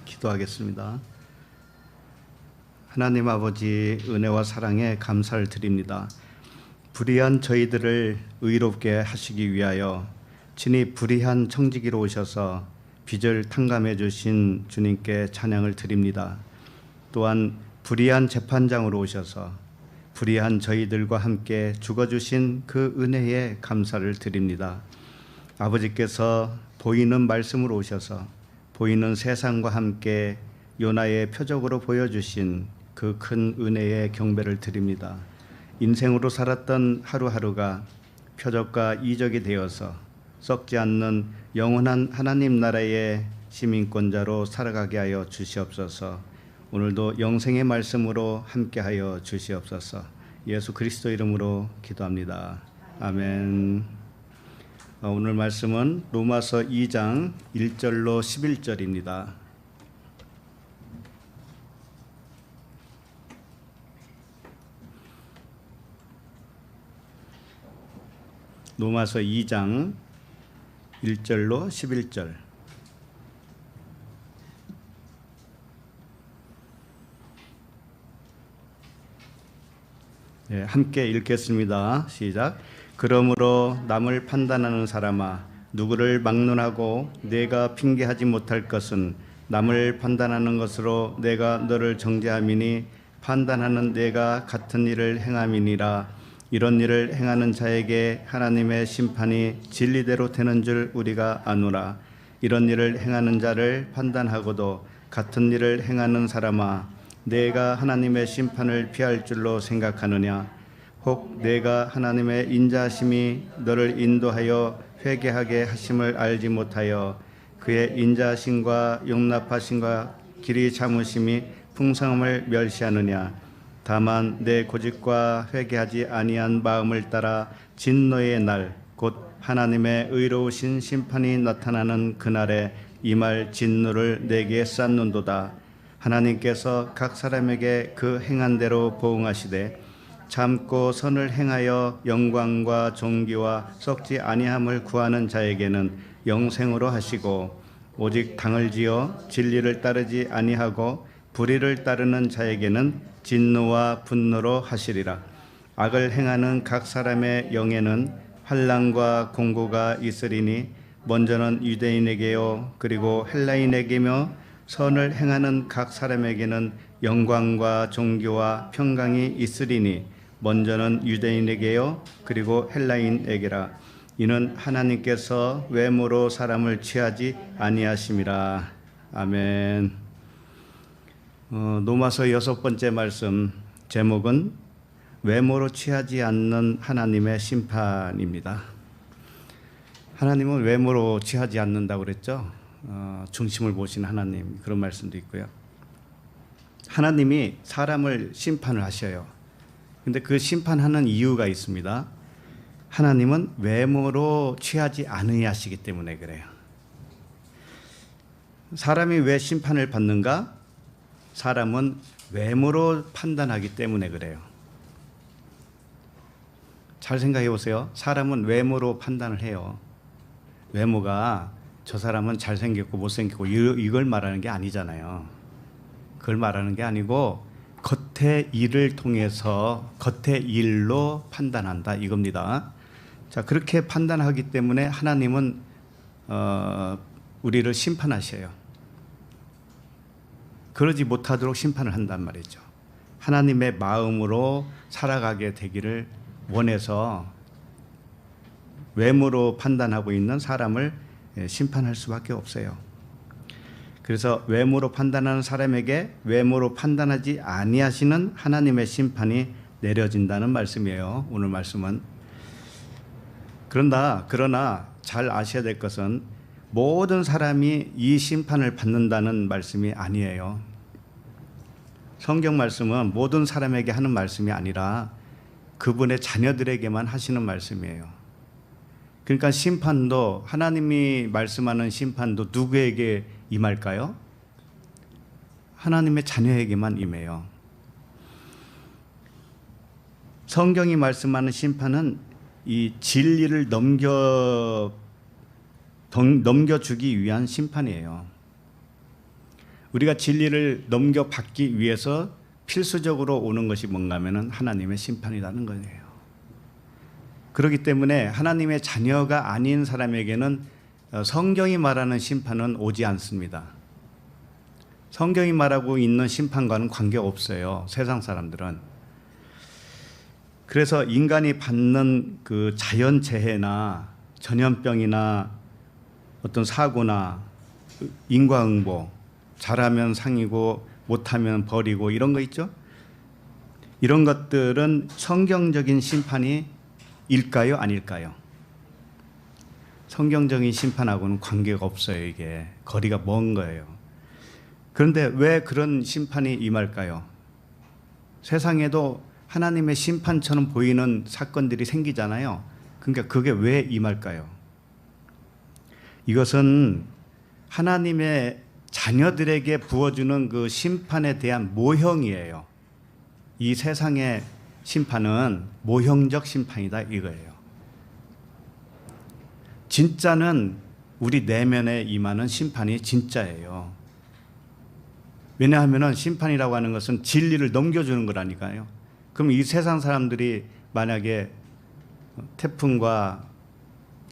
기도하겠습니다. 하나님 아버지, 은혜와 사랑에 감사를 드립니다. 불의한 저희들을 의롭게 하시기 위하여 친히 불의한 청지기로 오셔서 빚을 탕감해 주신 주님께 찬양을 드립니다. 또한 불의한 재판장으로 오셔서 불의한 저희들과 함께 죽어주신 그 은혜에 감사를 드립니다. 아버지께서 보이는 말씀으로 오셔서 보이는 세상과 함께 요나의 표적으로 보여주신 그 큰 은혜에 경배를 드립니다. 인생으로 살았던 하루하루가 표적과 이적이 되어서 썩지 않는 영원한 하나님 나라의 시민권자로 살아가게 하여 주시옵소서. 오늘도 영생의 말씀으로 함께하여 주시옵소서. 예수 그리스도 이름으로 기도합니다. 아멘. 오늘 말씀은 로마서 2장 1절로 11절입니다. 로마서 2장 1절로 11절. 함께 읽겠습니다. 시작. 그러므로 남을 판단하는 사람아, 누구를 막론하고 내가 핑계하지 못할 것은 남을 판단하는 것으로 내가 너를 정죄함이니 판단하는 내가 같은 일을 행함이니라. 이런 일을 행하는 자에게 하나님의 심판이 진리대로 되는 줄 우리가 아노라. 이런 일을 행하는 자를 판단하고도 같은 일을 행하는 사람아, 내가 하나님의 심판을 피할 줄로 생각하느냐? 혹 내가 하나님의 인자하심이 너를 인도하여 회개하게 하심을 알지 못하여 그의 인자하심과 용납하심과 길이 참으심이 풍성함을 멸시하느냐? 다만 내 고집과 회개하지 아니한 마음을 따라 진노의 날, 곧 하나님의 의로우신 심판이 나타나는 그날에 임할 진노를 내게 쌓는도다. 하나님께서 각 사람에게 그 행한 대로 보응하시되 참고 선을 행하여 영광과 존귀와 썩지 아니함을 구하는 자에게는 영생으로 하시고, 오직 당을 지어 진리를 따르지 아니하고 불의를 따르는 자에게는 진노와 분노로 하시리라. 악을 행하는 각 사람의 영에는 환난과 공고가 있으리니 먼저는 유대인에게요 그리고 헬라인에게며 선을 행하는 각 사람에게는 영광과 존귀와 평강이 있으리니 먼저는 유대인에게요 그리고 헬라인에게라. 이는 하나님께서 외모로 사람을 취하지 아니하심이라. 아멘. 로마서 6번째 말씀 제목은 외모로 취하지 않는 하나님의 심판입니다. 하나님은 외모로 취하지 않는다고 그랬죠. 중심을 보시는 하나님, 그런 말씀도 있고요. 하나님이 사람을 심판을 하셔요. 근데 그 심판하는 이유가 있습니다. 하나님은 외모로 취하지 않으시기 때문에 그래요. 사람이 왜 심판을 받는가? 사람은 외모로 판단하기 때문에 그래요. 잘 생각해 보세요. 사람은 외모로 판단을 해요. 외모가 저 사람은 잘생겼고 못생겼고 이걸 말하는 게 아니잖아요. 그걸 말하는 게 아니고 겉의 일을 통해서 겉의 일로 판단한다 이겁니다. 자, 그렇게 판단하기 때문에 하나님은 우리를 심판하셔요. 그러지 못하도록 심판을 한단 말이죠. 하나님의 마음으로 살아가게 되기를 원해서 외모로 판단하고 있는 사람을 심판할 수밖에 없어요. 그래서 외모로 판단하는 사람에게 외모로 판단하지 아니하시는 하나님의 심판이 내려진다는 말씀이에요. 오늘 말씀은. 그러나 잘 아셔야 될 것은 모든 사람이 이 심판을 받는다는 말씀이 아니에요. 성경 말씀은 모든 사람에게 하는 말씀이 아니라 그분의 자녀들에게만 하시는 말씀이에요. 그러니까 심판도, 하나님이 말씀하는 심판도 누구에게 임할까요? 하나님의 자녀에게만 임해요. 성경이 말씀하는 심판은 이 진리를 넘겨주기 위한 심판이에요. 우리가 진리를 넘겨받기 위해서 필수적으로 오는 것이 뭔가 하면은 하나님의 심판이라는 거예요. 그렇기 때문에 하나님의 자녀가 아닌 사람에게는 성경이 말하는 심판은 오지 않습니다. 성경이 말하고 있는 심판과는 관계없어요. 세상 사람들은. 그래서 인간이 받는 그 자연재해나 전염병이나 어떤 사고나 인과응보, 잘하면 상이고 못하면 벌이고 이런 거 있죠? 이런 것들은 성경적인 심판이 일까요? 아닐까요? 성경적인 심판하고는 관계가 없어요. 이게 거리가 먼 거예요. 그런데 왜 그런 심판이 임할까요? 세상에도 하나님의 심판처럼 보이는 사건들이 생기잖아요. 그러니까 그게 왜 임할까요? 이것은 하나님의 자녀들에게 부어주는 그 심판에 대한 모형이에요. 이 세상의 심판은 모형적 심판이다 이거예요. 진짜는 우리 내면에 임하는 심판이 진짜예요. 왜냐하면 심판이라고 하는 것은 진리를 넘겨주는 거라니까요. 그럼 이 세상 사람들이 만약에 태풍과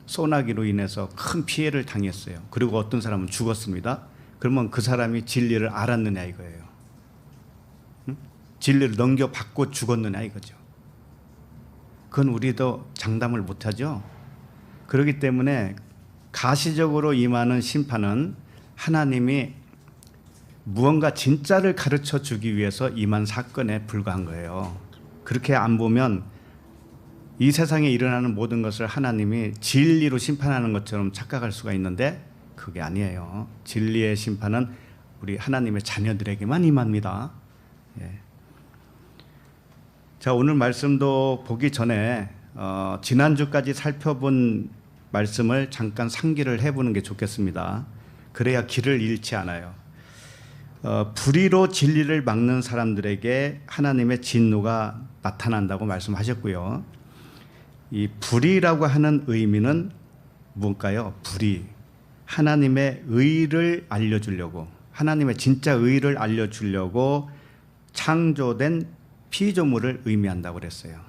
소나기로 인해서 큰 피해를 당했어요. 그리고 어떤 사람은 죽었습니다. 그러면 그 사람이 진리를 알았느냐 이거예요. 진리를 넘겨받고 죽었느냐 이거죠. 그건 우리도 장담을 못하죠. 그렇기 때문에 가시적으로 임하는 심판은 하나님이 무언가 진짜를 가르쳐 주기 위해서 임한 사건에 불과한 거예요. 그렇게 안 보면 이 세상에 일어나는 모든 것을 하나님이 진리로 심판하는 것처럼 착각할 수가 있는데 그게 아니에요. 진리의 심판은 우리 하나님의 자녀들에게만 임합니다. 예. 자, 오늘 말씀도 보기 전에 지난주까지 살펴본 말씀을 잠깐 상기를 해보는 게 좋겠습니다. 그래야 길을 잃지 않아요. 불의로 진리를 막는 사람들에게 하나님의 진노가 나타난다고 말씀하셨고요. 이 불의라고 하는 의미는 뭔가요? 불의. 하나님의 의를 알려주려고, 하나님의 진짜 의를 알려주려고 창조된 피조물을 의미한다고 그랬어요.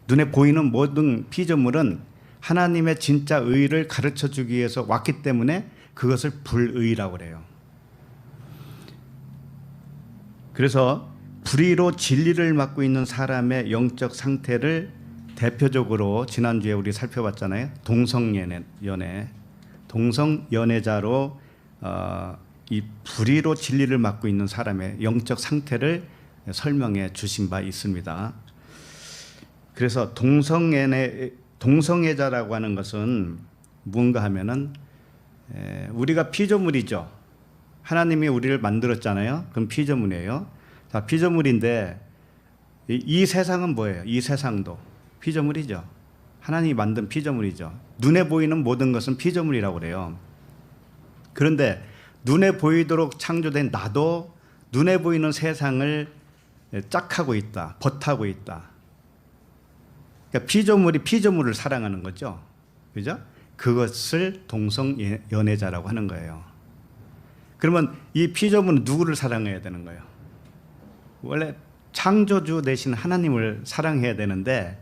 눈에 보이는 모든 피조물은 하나님의 진짜 의를 가르쳐 주기 위해서 왔기 때문에 그것을 불의라고 그래요. 그래서 불의로 진리를 맡고 있는 사람의 영적 상태를 대표적으로 지난주에 우리 살펴봤잖아요. 동성연애자로 이 불의로 진리를 맡고 있는 사람의 영적 상태를 설명해 주신 바 있습니다. 그래서 동성애자라고 하는 것은 무언가 하면은 우리가 피조물이죠. 하나님이 우리를 만들었잖아요. 그럼 피조물이에요. 자, 피조물인데 이 세상은 뭐예요? 이 세상도 피조물이죠. 하나님이 만든 피조물이죠. 눈에 보이는 모든 것은 피조물이라고 그래요. 그런데 눈에 보이도록 창조된 나도 눈에 보이는 세상을 짝하고 있다, 벗하고 있다. 그러니까 피조물이 피조물을 사랑하는 거죠. 그죠? 그것을 동성연애자라고 하는 거예요. 그러면 이 피조물은 누구를 사랑해야 되는 거예요? 원래 창조주 되신 하나님을 사랑해야 되는데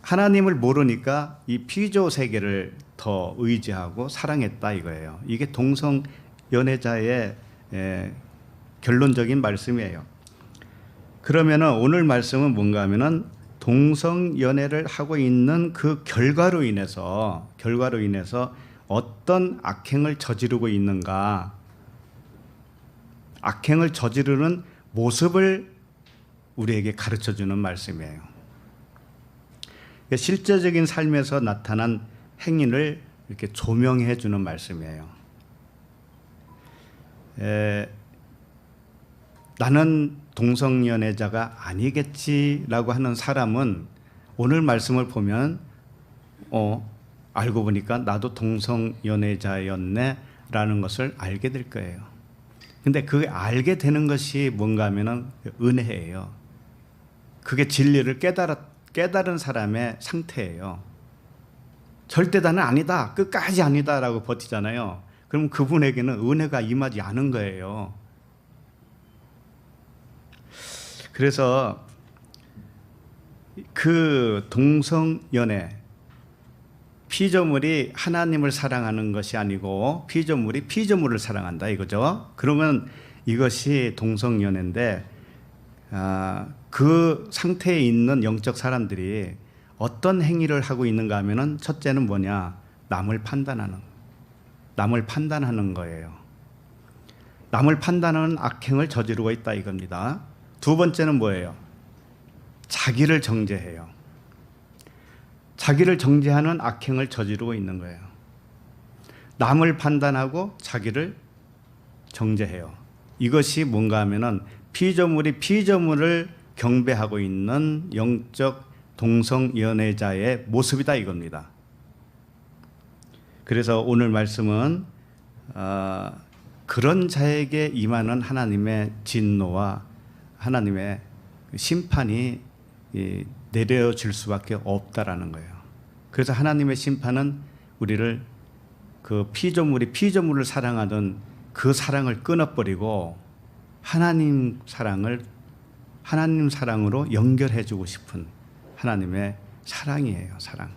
하나님을 모르니까 이 피조 세계를 더 의지하고 사랑했다 이거예요. 이게 동성연애자의 결론적인 말씀이에요. 그러면은 오늘 말씀은 뭔가 하면은 동성연애를 하고 있는 그 결과로 인해서 어떤 악행을 저지르고 있는가, 악행을 저지르는 모습을 우리에게 가르쳐주는 말씀이에요. 실제적인 삶에서 나타난 행위를 이렇게 조명해 주는 말씀이에요. 나는 동성연애자가 아니겠지라고 하는 사람은 오늘 말씀을 보면 알고 보니까 나도 동성연애자였네 라는 것을 알게 될 거예요. 근데 그게 알게 되는 것이 뭔가 하면은 은혜예요. 그게 진리를 깨달은 사람의 상태예요. 절대 나는 아니다, 끝까지 아니다라고 버티잖아요. 그럼 그분에게는 은혜가 임하지 않은 거예요. 그래서 그 동성연애, 피조물이 하나님을 사랑하는 것이 아니고 피조물이 피조물을 사랑한다 이거죠. 그러면 이것이 동성연애인데 그 상태에 있는 영적 사람들이 어떤 행위를 하고 있는가 하면은 첫째는 뭐냐? 남을 판단하는 거예요. 남을 판단하는 악행을 저지르고 있다 이겁니다. 두 번째는 뭐예요? 자기를 정죄해요. 자기를 정죄하는 악행을 저지르고 있는 거예요. 남을 판단하고 자기를 정죄해요. 이것이 뭔가 하면은 피조물이 피조물을 경배하고 있는 영적 동성연애자의 모습이다 이겁니다. 그래서 오늘 말씀은 그런 자에게 임하는 하나님의 진노와 하나님의 심판이 내려질 수밖에 없다라는 거예요. 그래서 하나님의 심판은 우리를 그 피조물이 피조물을 사랑하던 그 사랑을 끊어버리고 하나님 사랑으로 연결해주고 싶은 하나님의 사랑이에요. 사랑.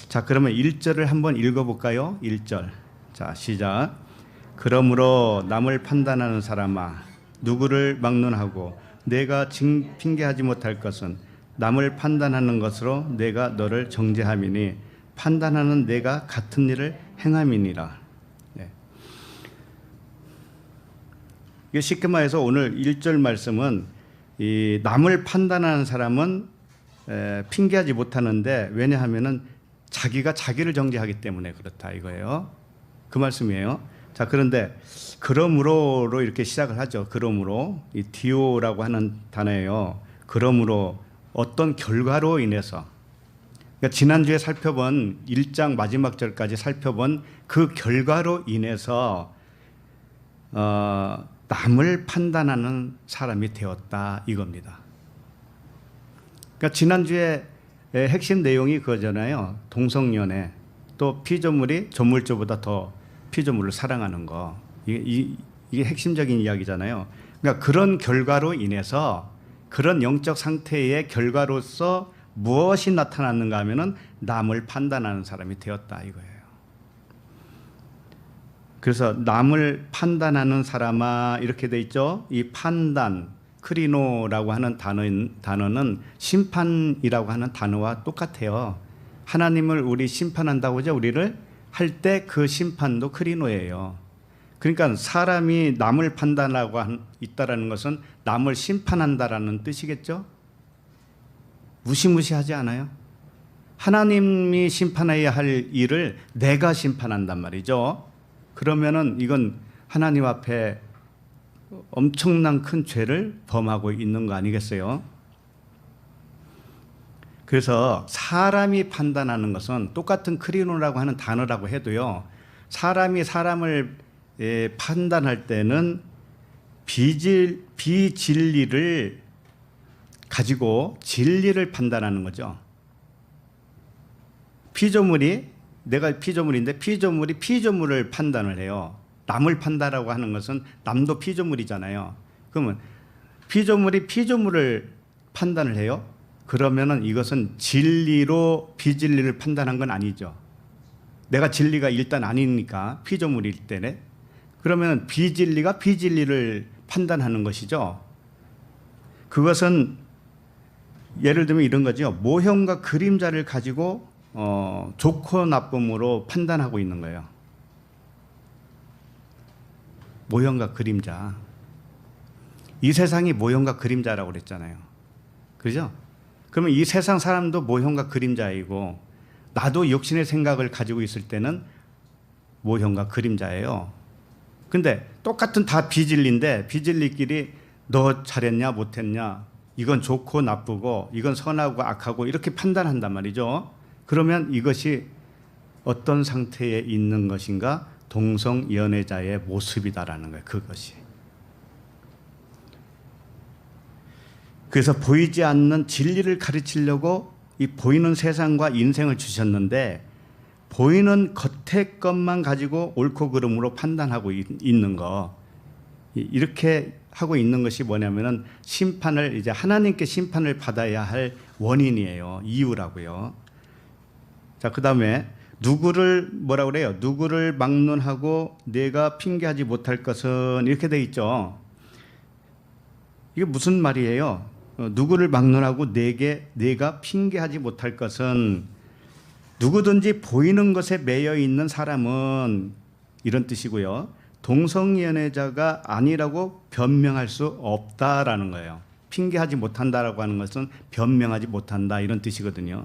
자, 그러면 1절을 한번 읽어볼까요? 1절. 자, 시작. 그러므로 남을 판단하는 사람아, 누구를 막론하고 내가 핑계하지 못할 것은 남을 판단하는 것으로 내가 너를 정죄함이니 판단하는 내가 같은 일을 행함이니라. 네. 이게 쉽게 말해서 오늘 1절 말씀은 이 남을 판단하는 사람은 핑계하지 못하는데 왜냐하면은 자기가 자기를 정죄하기 때문에 그렇다 이거예요. 그 말씀이에요. 자, 그런데 그러므로로 이렇게 시작을 하죠. 그러므로 이 디오라고 하는 단어예요. 그러므로 어떤 결과로 인해서, 그러니까 지난주에 살펴본 1장 마지막 절까지 살펴본 그 결과로 인해서 남을 판단하는 사람이 되었다 이겁니다. 그러니까 지난주에 핵심 내용이 그거잖아요. 동성연애, 또 피조물이 조물주보다 더 피조물을 사랑하는 거. 이게 핵심적인 이야기잖아요. 그러니까 그런 결과로 인해서 그런 영적 상태의 결과로서 무엇이 나타났는가 하면은 남을 판단하는 사람이 되었다 이거예요. 그래서 남을 판단하는 사람아 이렇게 돼 있죠. 이 판단, 크리노라고 하는 단어는 심판이라고 하는 단어와 똑같아요. 하나님을 우리 심판한다고 하죠. 우리를 할 때 그 심판도 크리노예요. 그러니까 사람이 남을 판단하고 있다라는 것은 남을 심판한다라는 뜻이겠죠. 무시무시하지 않아요? 하나님이 심판해야 할 일을 내가 심판한단 말이죠. 그러면은 이건 하나님 앞에 엄청난 큰 죄를 범하고 있는 거 아니겠어요? 그래서 사람이 판단하는 것은 똑같은 크리노라고 하는 단어라고 해도요, 사람이 사람을 판단할 때는 비진리를 가지고 진리를 판단하는 거죠. 내가 피조물인데 피조물이 피조물을 판단을 해요. 남을 판단하고 하는 것은 남도 피조물이잖아요. 그러면 피조물이 피조물을 판단을 해요. 그러면은 이것은 진리로 비진리를 판단한 건 아니죠. 내가 진리가 일단 아니니까 피조물일 때네. 그러면 비진리가 비진리를 판단하는 것이죠. 그것은 예를 들면 이런 거죠. 모형과 그림자를 가지고 좋고 나쁨으로 판단하고 있는 거예요. 모형과 그림자. 이 세상이 모형과 그림자라고 그랬잖아요. 그죠? 그러면 이 세상 사람도 모형과 그림자이고 나도 육신의 생각을 가지고 있을 때는 모형과 그림자예요. 근데 똑같은 다 비진리인데 비진리끼리 너 잘했냐 못했냐, 이건 좋고 나쁘고 이건 선하고 악하고 이렇게 판단한단 말이죠. 그러면 이것이 어떤 상태에 있는 것인가? 동성연애자의 모습이다라는 거예요. 그것이. 그래서 보이지 않는 진리를 가르치려고 이 보이는 세상과 인생을 주셨는데 보이는 겉의 것만 가지고 옳고 그름으로 판단하고 있는 거, 이렇게 하고 있는 것이 뭐냐면은 심판을, 이제 하나님께 심판을 받아야 할 원인이에요. 이유라고요. 자, 그다음에 누구를 뭐라 그래요? 누구를 막론하고 내가 핑계하지 못할 것은, 이렇게 돼 있죠. 이게 무슨 말이에요? 누구를 막론하고 내가 핑계하지 못할 것은, 누구든지 보이는 것에 매여 있는 사람은, 이런 뜻이고요. 동성연애자가 아니라고 변명할 수 없다라는 거예요. 핑계하지 못한다라고 하는 것은 변명하지 못한다, 이런 뜻이거든요.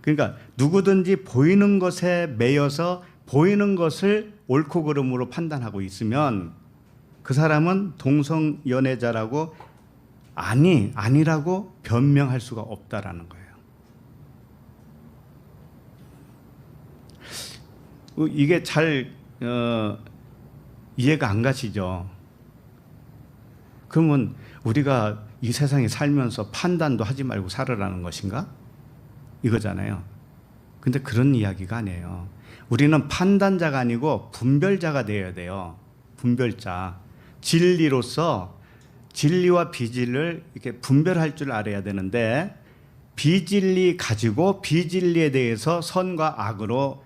그러니까 누구든지 보이는 것에 매여서 보이는 것을 옳고 그름으로 판단하고 있으면 그 사람은 동성연애자라고 아니라고 변명할 수가 없다라는 거예요. 이게 잘 이해가 안 가시죠? 그러면 우리가 이 세상에 살면서 판단도 하지 말고 살으라는 것인가? 이거잖아요. 근데 그런 이야기가 아니에요. 우리는 판단자가 아니고 분별자가 되어야 돼요. 분별자. 진리로서 진리와 비진리를 이렇게 분별할 줄 알아야 되는데, 비진리 가지고 비진리에 대해서 선과 악으로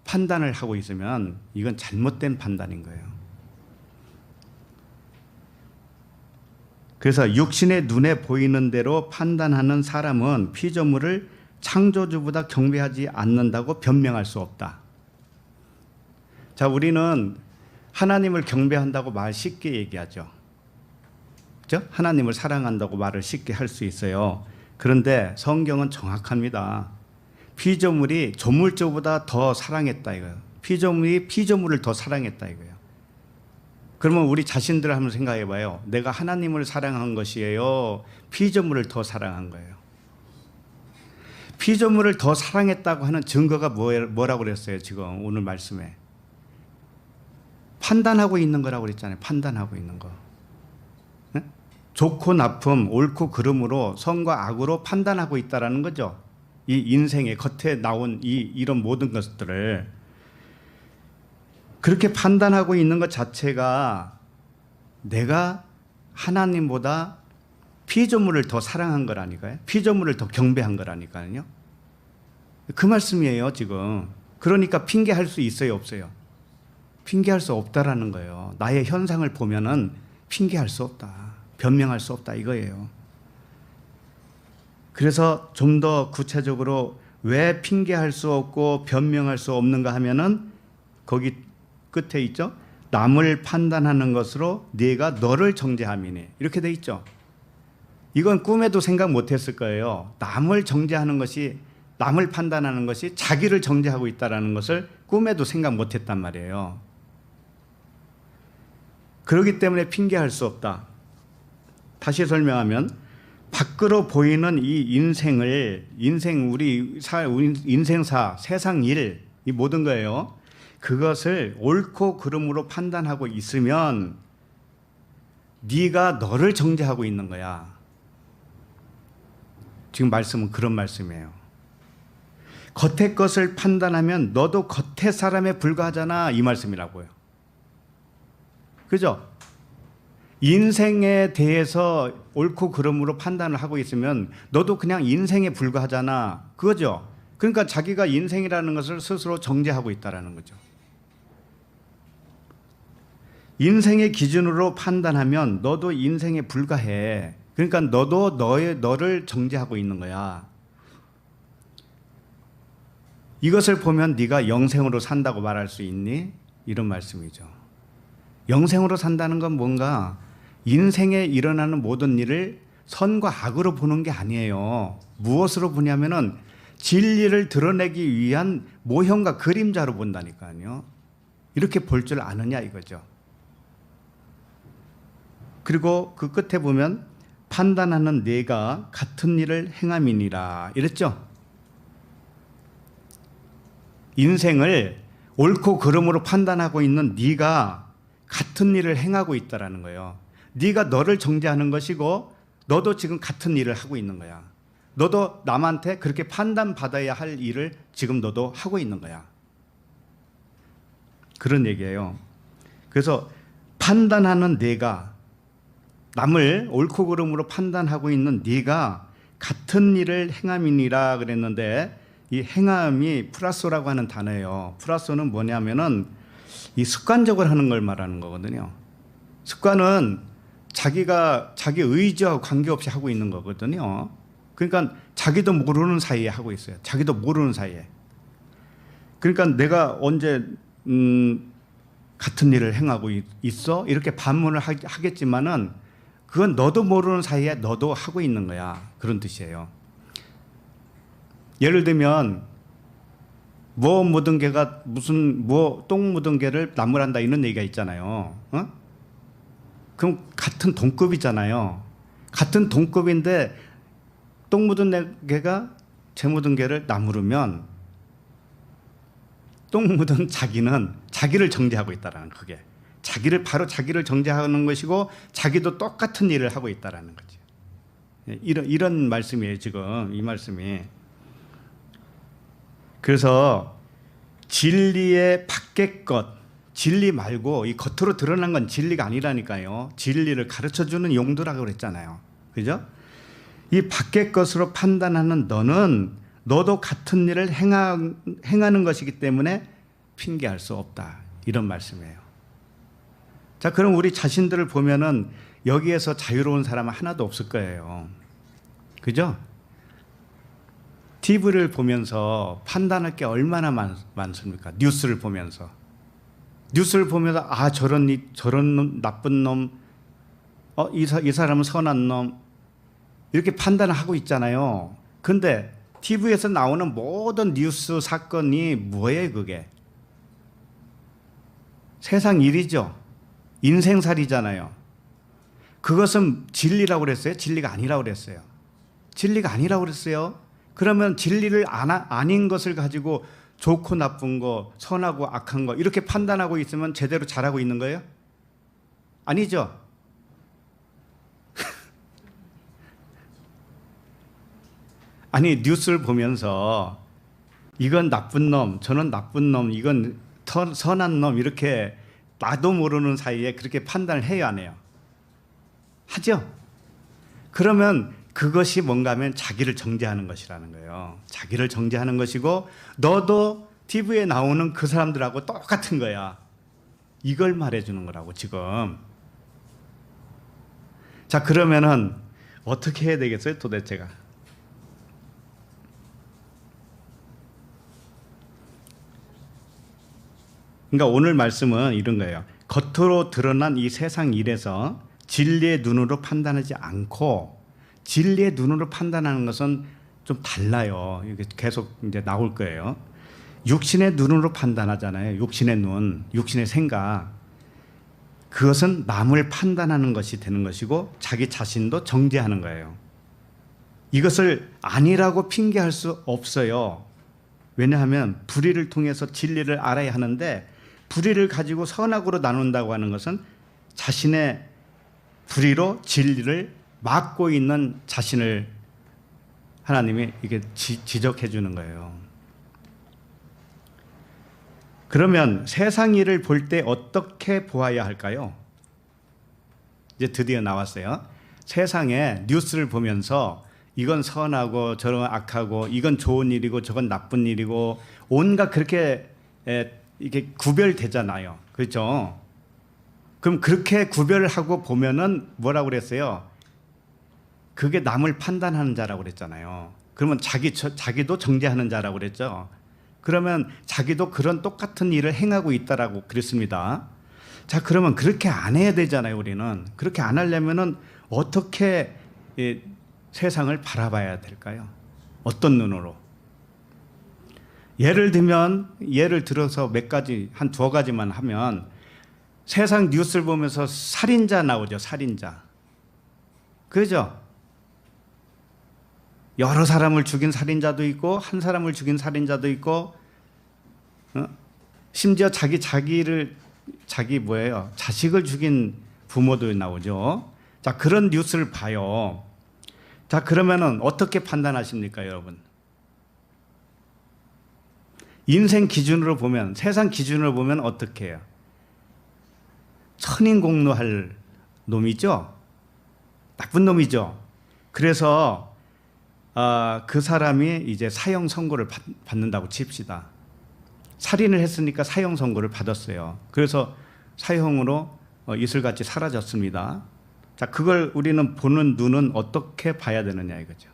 판단을 하고 있으면 이건 잘못된 판단인 거예요. 그래서 육신의 눈에 보이는 대로 판단하는 사람은 피조물을 창조주보다 경배하지 않는다고 변명할 수 없다. 자, 우리는 하나님을 경배한다고 말 쉽게 얘기하죠. 그렇죠? 하나님을 사랑한다고 말을 쉽게 할 수 있어요. 그런데 성경은 정확합니다. 피조물이 조물주보다 더 사랑했다 이거예요. 피조물이 피조물을 더 사랑했다 이거예요. 그러면 우리 자신들을 한번 생각해 봐요. 내가 하나님을 사랑한 것이에요? 피조물을 더 사랑한 거예요? 피조물을 더 사랑했다고 하는 증거가 뭐라고 그랬어요? 지금 오늘 말씀에 판단하고 있는 거라고 그랬잖아요. 판단하고 있는 거. 네? 좋고 나쁨, 옳고 그름으로 선과 악으로 판단하고 있다라는 거죠. 이 인생의 겉에 나온 이런 모든 것들을 그렇게 판단하고 있는 것 자체가 내가 하나님보다 피조물을 더 사랑한 거라니까요. 피조물을 더 경배한 거라니까요. 그 말씀이에요, 지금. 그러니까 핑계할 수 있어요, 없어요? 핑계할 수 없다라는 거예요. 나의 현상을 보면은 핑계할 수 없다, 변명할 수 없다 이거예요. 그래서 좀 더 구체적으로 왜 핑계할 수 없고 변명할 수 없는가 하면은 거기 끝에 있죠. 남을 판단하는 것으로 네가 너를 정죄함이니, 이렇게 돼 있죠. 이건 꿈에도 생각 못했을 거예요. 남을 정죄하는 것이, 남을 판단하는 것이 자기를 정죄하고 있다는 것을 꿈에도 생각 못했단 말이에요. 그렇기 때문에 핑계할 수 없다. 다시 설명하면 밖으로 보이는 이 우리 인생사, 세상 일, 이 모든 거예요. 그것을 옳고 그름으로 판단하고 있으면 네가 너를 정죄하고 있는 거야. 지금 말씀은 그런 말씀이에요. 겉의 것을 판단하면 너도 겉의 사람에 불과하잖아, 이 말씀이라고요. 그죠? 인생에 대해서 옳고 그름으로 판단을 하고 있으면 너도 그냥 인생에 불과하잖아, 그거죠? 그러니까 자기가 인생이라는 것을 스스로 정죄하고 있다는 거죠. 인생의 기준으로 판단하면 너도 인생에 불과해. 그러니까 너도 너를 정죄하고 있는 거야. 이것을 보면 네가 영생으로 산다고 말할 수 있니? 이런 말씀이죠. 영생으로 산다는 건 뭔가 인생에 일어나는 모든 일을 선과 악으로 보는 게 아니에요. 무엇으로 보냐면은 진리를 드러내기 위한 모형과 그림자로 본다니까요. 이렇게 볼 줄 아느냐 이거죠. 그리고 그 끝에 보면 판단하는 네가 같은 일을 행함이니라 이랬죠. 인생을 옳고 그름으로 판단하고 있는 네가 같은 일을 행하고 있다라는 거예요. 네가 너를 정죄하는 것이고 너도 지금 같은 일을 하고 있는 거야. 너도 남한테 그렇게 판단받아야 할 일을 지금 너도 하고 있는 거야. 그런 얘기예요. 그래서 판단하는 네가, 남을 옳고 그름으로 판단하고 있는 네가 같은 일을 행함이니라 그랬는데, 이 행함이 프라소라고 하는 단어예요. 프라소는 뭐냐면은 이 습관적으로 하는 걸 말하는 거거든요. 습관은 자기가 자기 의지와 관계없이 하고 있는 거거든요. 그러니까 자기도 모르는 사이에 하고 있어요. 자기도 모르는 사이에. 그러니까 내가 언제 같은 일을 행하고 있어? 이렇게 반문을 하겠지만은 그건 너도 모르는 사이에 너도 하고 있는 거야. 그런 뜻이에요. 예를 들면 뭐 묻은 개가 똥 묻은 개를 나무란다 이런 얘기가 있잖아요. 그럼 같은 동급이잖아요. 같은 동급인데 똥 묻은 개가 재 묻은 개를 나무르면 똥 묻은 자기는 자기를 정죄하고 있다라는, 그게 바로 자기를 정죄하는 것이고 자기도 똑같은 일을 하고 있다라는 거죠. 이런 말씀이에요, 지금 이 말씀이. 그래서 진리의 밖의 것, 진리 말고 이 겉으로 드러난 건 진리가 아니라니까요. 진리를 가르쳐주는 용도라고 그랬잖아요. 그죠? 이 밖의 것으로 판단하는 너도 같은 일을 행하는 것이기 때문에 핑계할 수 없다. 이런 말씀이에요. 자, 그럼 우리 자신들을 보면은 여기에서 자유로운 사람은 하나도 없을 거예요. 그죠? TV를 보면서 판단할 게 얼마나 많습니까? 뉴스를 보면서 저런 놈, 나쁜 놈, 이 사람은 선한 놈, 이렇게 판단을 하고 있잖아요. 근데 TV에서 나오는 모든 뉴스 사건이 뭐예요, 그게? 세상 일이죠. 인생살이잖아요. 그것은 진리라고 그랬어요? 진리가 아니라고 그랬어요? 진리가 아니라고 그랬어요? 그러면 진리를 아닌 것을 가지고 좋고 나쁜 거, 선하고 악한 거 이렇게 판단하고 있으면 제대로 잘하고 있는 거예요? 아니죠. 아니, 뉴스를 보면서 이건 나쁜 놈, 저는 나쁜 놈, 이건 선한 놈, 이렇게 나도 모르는 사이에 그렇게 판단을 해요, 안 해요? 하죠. 그러면 그것이 뭔가 하면 자기를 정죄하는 것이라는 거예요. 자기를 정죄하는 것이고 너도 TV에 나오는 그 사람들하고 똑같은 거야. 이걸 말해주는 거라고 지금. 자, 그러면은 어떻게 해야 되겠어요, 도대체가? 그러니까 오늘 말씀은 이런 거예요. 겉으로 드러난 이 세상 일에서 진리의 눈으로 판단하지 않고, 진리의 눈으로 판단하는 것은 좀 달라요. 이게 계속 이제 나올 거예요. 육신의 눈으로 판단하잖아요. 육신의 눈, 육신의 생각. 그것은 남을 판단하는 것이 되는 것이고 자기 자신도 정죄하는 거예요. 이것을 아니라고 핑계할 수 없어요. 왜냐하면 불의를 통해서 진리를 알아야 하는데, 불의를 가지고 선악으로 나눈다고 하는 것은 자신의 불의로 진리를 막고 있는 자신을 하나님이 이게 지적해 주는 거예요. 그러면 세상 일을 볼 때 어떻게 보아야 할까요? 이제 드디어 나왔어요. 세상에 뉴스를 보면서 이건 선하고 저건 악하고, 이건 좋은 일이고 저건 나쁜 일이고, 온갖 그렇게 이게 구별되잖아요. 그렇죠? 그럼 그렇게 구별을 하고 보면은 뭐라고 그랬어요? 그게 남을 판단하는 자라고 그랬잖아요. 그러면 자기도 정죄하는 자라고 그랬죠. 그러면 자기도 그런 똑같은 일을 행하고 있다라고 그랬습니다. 자, 그러면 그렇게 안 해야 되잖아요, 우리는. 그렇게 안 하려면은 어떻게 세상을 바라봐야 될까요? 어떤 눈으로? 예를 들어서 몇 가지, 한 두어 가지만 하면, 세상 뉴스를 보면서 살인자 나오죠, 살인자. 그죠? 여러 사람을 죽인 살인자도 있고, 한 사람을 죽인 살인자도 있고, 심지어 자식을 죽인 부모도 나오죠. 자, 그런 뉴스를 봐요. 자, 그러면은 어떻게 판단하십니까, 여러분? 인생 기준으로 보면, 세상 기준으로 보면 어떻게 해요? 천인공노할 놈이죠. 나쁜 놈이죠. 그래서 그 사람이 이제 사형 선고를 받는다고 칩시다. 살인을 했으니까 사형 선고를 받았어요. 그래서 사형으로 이슬같이 사라졌습니다. 자, 그걸 우리는 보는 눈은 어떻게 봐야 되느냐 이거죠.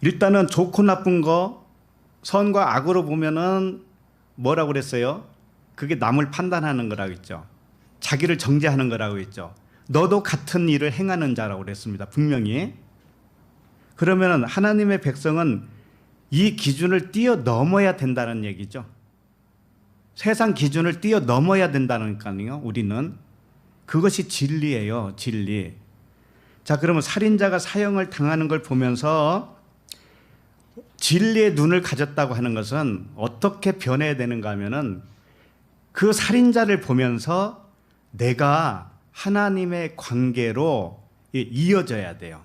일단은 좋고 나쁜 거, 선과 악으로 보면은 뭐라고 그랬어요? 그게 남을 판단하는 거라고 했죠. 자기를 정죄하는 거라고 했죠. 너도 같은 일을 행하는 자라고 그랬습니다. 분명히. 그러면 하나님의 백성은 이 기준을 뛰어넘어야 된다는 얘기죠. 세상 기준을 뛰어넘어야 된다니까요. 우리는. 그것이 진리예요. 진리. 자, 그러면 살인자가 사형을 당하는 걸 보면서 진리의 눈을 가졌다고 하는 것은 어떻게 변해야 되는가 하면은 그 살인자를 보면서 내가 하나님의 관계로 이어져야 돼요.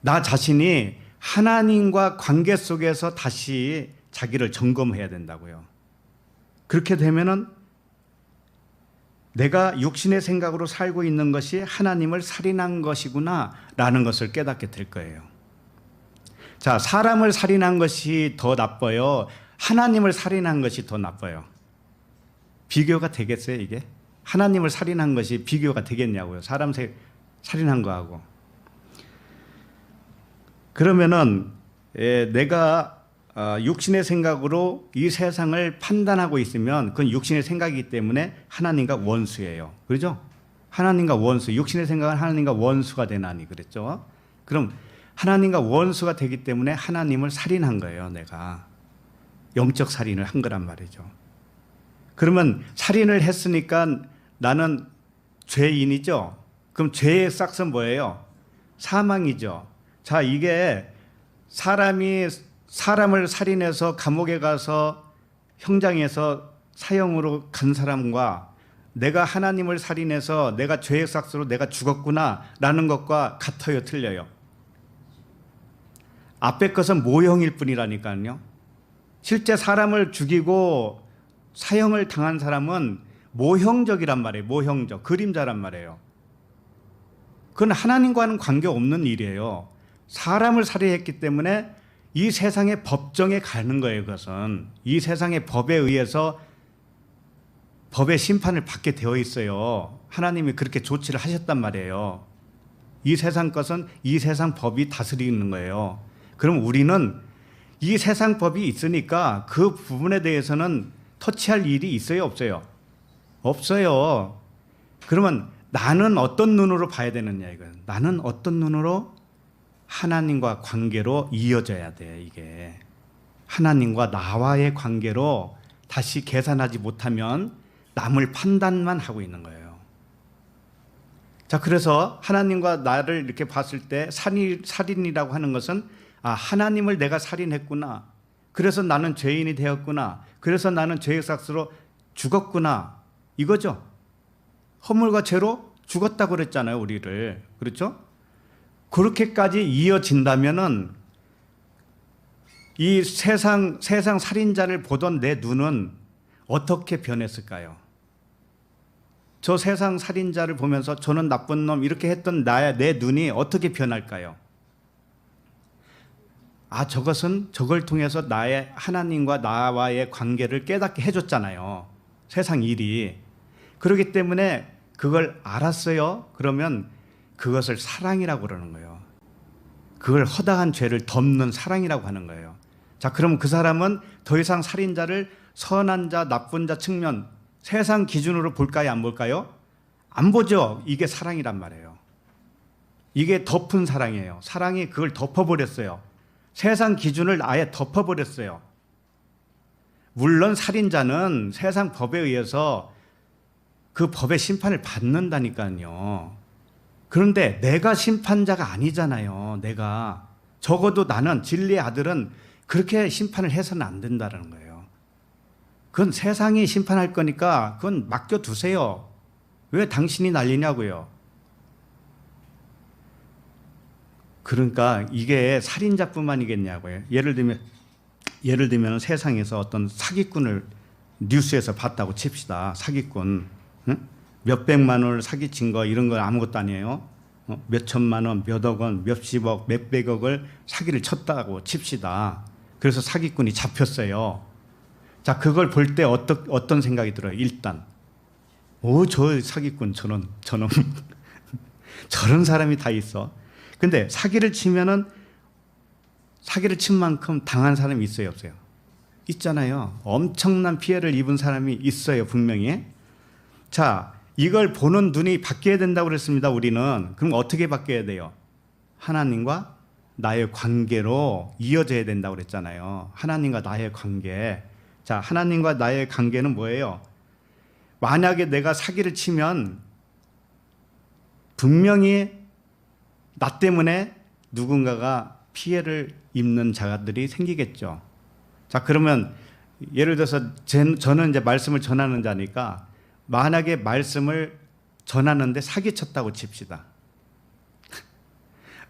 나 자신이 하나님과 관계 속에서 다시 자기를 점검해야 된다고요. 그렇게 되면은 내가 육신의 생각으로 살고 있는 것이 하나님을 살인한 것이구나 라는 것을 깨닫게 될 거예요. 자, 사람을 살인한 것이 더 나빠요? 하나님을 살인한 것이 더 나빠요? 비교가 되겠어요, 이게? 하나님을 살인한 것이 비교가 되겠냐고요. 사람 살인한 거하고. 그러면은 내가 육신의 생각으로 이 세상을 판단하고 있으면 그건 육신의 생각이기 때문에 하나님과 원수예요. 그렇죠? 하나님과 원수. 육신의 생각은 하나님과 원수가 되나니 그랬죠. 그럼 하나님과 원수가 되기 때문에 하나님을 살인한 거예요. 내가. 영적 살인을 한 거란 말이죠. 그러면 살인을 했으니까 나는 죄인이죠. 그럼 죄의 싹은 뭐예요? 사망이죠. 자, 이게 사람이 사람을 살인해서 감옥에 가서 형장에서 사형으로 간 사람과 내가 하나님을 살인해서 내가 죄의 싹으로 내가 죽었구나라는 것과 같아요, 틀려요? 앞에 것은 모형일 뿐이라니까요. 실제 사람을 죽이고 사형을 당한 사람은 모형적이란 말이에요. 모형적, 그림자란 말이에요. 그건 하나님과는 관계없는 일이에요. 사람을 살해했기 때문에 이 세상의 법정에 가는 거예요. 그것은 이 세상의 법에 의해서 법의 심판을 받게 되어 있어요. 하나님이 그렇게 조치를 하셨단 말이에요. 이 세상 것은 이 세상 법이 다스리는 거예요. 그럼 우리는 이 세상 법이 있으니까 그 부분에 대해서는 터치할 일이 있어요, 없어요? 없어요. 그러면 나는 어떤 눈으로 봐야 되느냐 이거예요. 나는 어떤 눈으로? 하나님과 관계로 이어져야 돼. 이게 하나님과 나와의 관계로 다시 계산하지 못하면 남을 판단만 하고 있는 거예요. 자, 그래서 하나님과 나를 이렇게 봤을 때 살인이라고 하는 것은 하나님을 내가 살인했구나. 그래서 나는 죄인이 되었구나. 그래서 나는 죄의 삭스로 죽었구나. 이거죠. 허물과 죄로 죽었다고 그랬잖아요, 우리를. 그렇죠? 그렇게까지 이어진다면은 이 세상 살인자를 보던 내 눈은 어떻게 변했을까요? 저 세상 살인자를 보면서 저는 나쁜 놈 이렇게 했던 내 눈이 어떻게 변할까요? 저것은 저걸 통해서 나의 하나님과 나와의 관계를 깨닫게 해줬잖아요. 세상 일이. 그렇기 때문에 그걸 알았어요. 그러면 그것을 사랑이라고 그러는 거예요. 그걸 허다한 죄를 덮는 사랑이라고 하는 거예요. 자, 그럼 그 사람은 더 이상 살인자를 선한 자, 나쁜 자 측면, 세상 기준으로 볼까요? 안 볼까요? 안 보죠. 이게 사랑이란 말이에요. 이게 덮은 사랑이에요. 사랑이 그걸 덮어버렸어요. 세상 기준을 아예 덮어버렸어요. 물론 살인자는 세상 법에 의해서 그 법의 심판을 받는다니까요. 그런데 내가 심판자가 아니잖아요. 내가. 적어도 나는 진리의 아들은 그렇게 심판을 해서는 안 된다는 거예요. 그건 세상이 심판할 거니까 그건 맡겨두세요. 왜 당신이 난리냐고요. 그러니까 이게 살인자뿐만이겠냐고요. 예를 들면 세상에서 어떤 사기꾼을 뉴스에서 봤다고 칩시다. 사기꾼. 응? 몇백만 원을 사기친 거 이런 건 아무것도 아니에요. 몇 천만 원, 몇억 원, 몇십억, 몇백억을 사기를 쳤다고 칩시다. 그래서 사기꾼이 잡혔어요. 자, 그걸 볼 때 어떤 생각이 들어요? 일단, 저 사기꾼 저런 저런 사람이 다 있어. 근데 사기를 치면은 사기를 친 만큼 당한 사람이 있어요, 없어요? 있잖아요. 엄청난 피해를 입은 사람이 있어요, 분명히. 자, 이걸 보는 눈이 바뀌어야 된다고 그랬습니다, 우리는. 그럼 어떻게 바뀌어야 돼요? 하나님과 나의 관계로 이어져야 된다고 그랬잖아요. 하나님과 나의 관계. 자, 하나님과 나의 관계는 뭐예요? 만약에 내가 사기를 치면 분명히 나 때문에 누군가가 피해를 입는 자들이 생기겠죠. 자, 그러면 예를 들어서 저는 이제 말씀을 전하는 자니까 만약에 말씀을 전하는데 사기쳤다고 칩시다.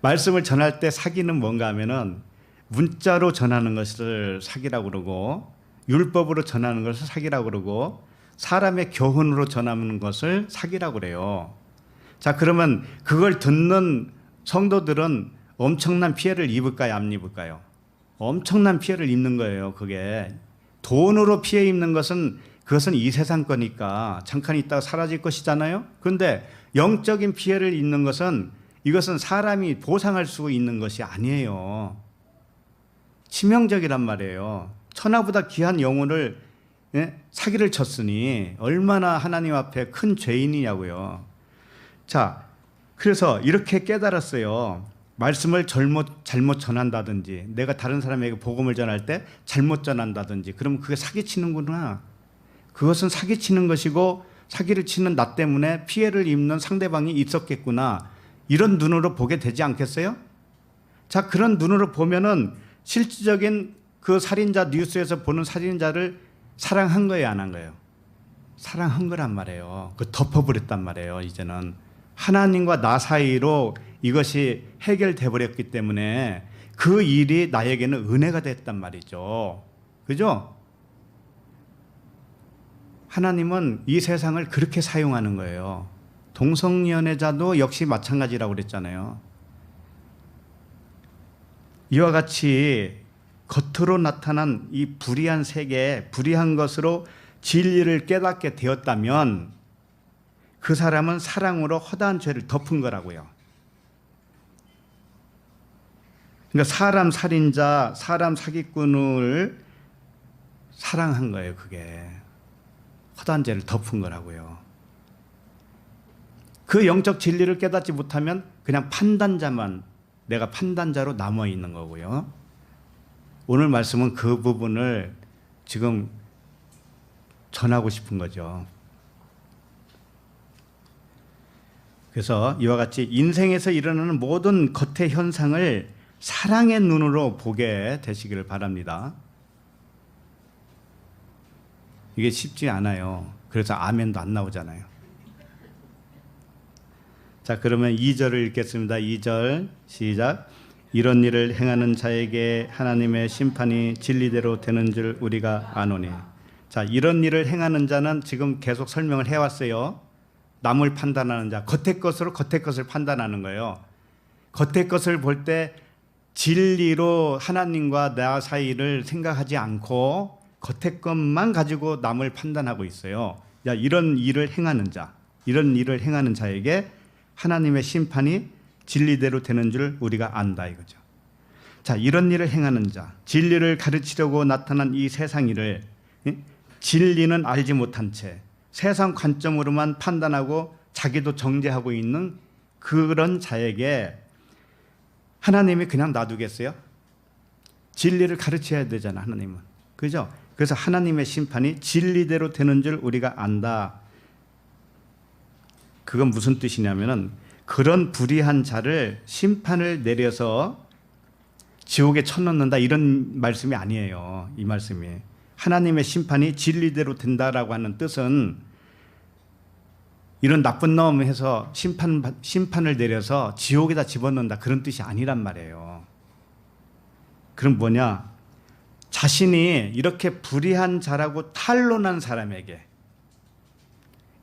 말씀을 전할 때 사기는 뭔가 하면은 문자로 전하는 것을 사기라고 그러고 율법으로 전하는 것을 사기라고 그러고 사람의 교훈으로 전하는 것을 사기라고 그래요. 자, 그러면 그걸 듣는 성도들은 엄청난 피해를 입을까요, 안 입을까요? 엄청난 피해를 입는 거예요. 그게 돈으로 피해 입는 것은 그것은 이 세상 거니까 잠깐 있다가 사라질 것이잖아요. 그런데 영적인 피해를 입는 것은 이것은 사람이 보상할 수 있는 것이 아니에요. 치명적이란 말이에요. 천하보다 귀한 영혼을 사기를 쳤으니 얼마나 하나님 앞에 큰 죄인이냐고요. 자, 그래서 이렇게 깨달았어요. 말씀을 잘못 전한다든지 내가 다른 사람에게 복음을 전할 때 잘못 전한다든지 그러면 그게 사기치는구나. 그것은 사기치는 것이고 사기를 치는 나 때문에 피해를 입는 상대방이 있었겠구나. 이런 눈으로 보게 되지 않겠어요? 자, 그런 눈으로 보면은 실질적인 그 살인자 뉴스에서 보는 살인자를 사랑한 거예요, 안 한 거예요? 사랑한 거란 말이에요. 그 덮어버렸단 말이에요. 이제는 하나님과 나 사이로 이것이 해결돼 버렸기 때문에 그 일이 나에게는 은혜가 됐단 말이죠. 그죠? 하나님은 이 세상을 그렇게 사용하는 거예요. 동성연애자도 역시 마찬가지라고 그랬잖아요. 이와 같이 겉으로 나타난 이 불의한 세계, 불의한 것으로 진리를 깨닫게 되었다면 그 사람은 사랑으로 허다한 죄를 덮은 거라고요. 그러니까 사람 살인자, 사람 사기꾼을 사랑한 거예요. 그게 허다한 죄를 덮은 거라고요. 그 영적 진리를 깨닫지 못하면 그냥 판단자만, 내가 판단자로 남아 있는 거고요. 오늘 말씀은 그 부분을 지금 전하고 싶은 거죠. 그래서 이와 같이 인생에서 일어나는 모든 겉의 현상을 사랑의 눈으로 보게 되시기를 바랍니다. 이게 쉽지 않아요. 그래서 아멘도 안 나오잖아요. 자, 그러면 2절을 읽겠습니다. 2절 시작. 이런 일을 행하는 자에게 하나님의 심판이 진리대로 되는 줄 우리가 아노니. 자, 이런 일을 행하는 자는 지금 계속 설명을 해왔어요. 남을 판단하는 자, 겉의 것으로 겉의 것을 판단하는 거예요. 겉의 것을 볼 때 진리로 하나님과 나 사이를 생각하지 않고 겉의 것만 가지고 남을 판단하고 있어요. 야, 이런 일을 행하는 자, 이런 일을 행하는 자에게 하나님의 심판이 진리대로 되는 줄 우리가 안다 이거죠. 자, 이런 일을 행하는 자, 진리를 가르치려고 나타난 이 세상 일을 진리는 알지 못한 채 세상 관점으로만 판단하고 자기도 정죄하고 있는 그런 자에게 하나님이 그냥 놔두겠어요? 진리를 가르쳐야 되잖아, 하나님은. 그죠? 그래서 하나님의 심판이 진리대로 되는 줄 우리가 안다. 그건 무슨 뜻이냐면은 그런 불의한 자를 심판을 내려서 지옥에 쳐넣는다 이런 말씀이 아니에요. 이 말씀이. 하나님의 심판이 진리대로 된다라고 하는 뜻은 이런 나쁜 놈 해서 심판을 내려서 지옥에다 집어넣는다 그런 뜻이 아니란 말이에요. 그럼 뭐냐? 자신이 이렇게 불의한 자라고 탄론한 사람에게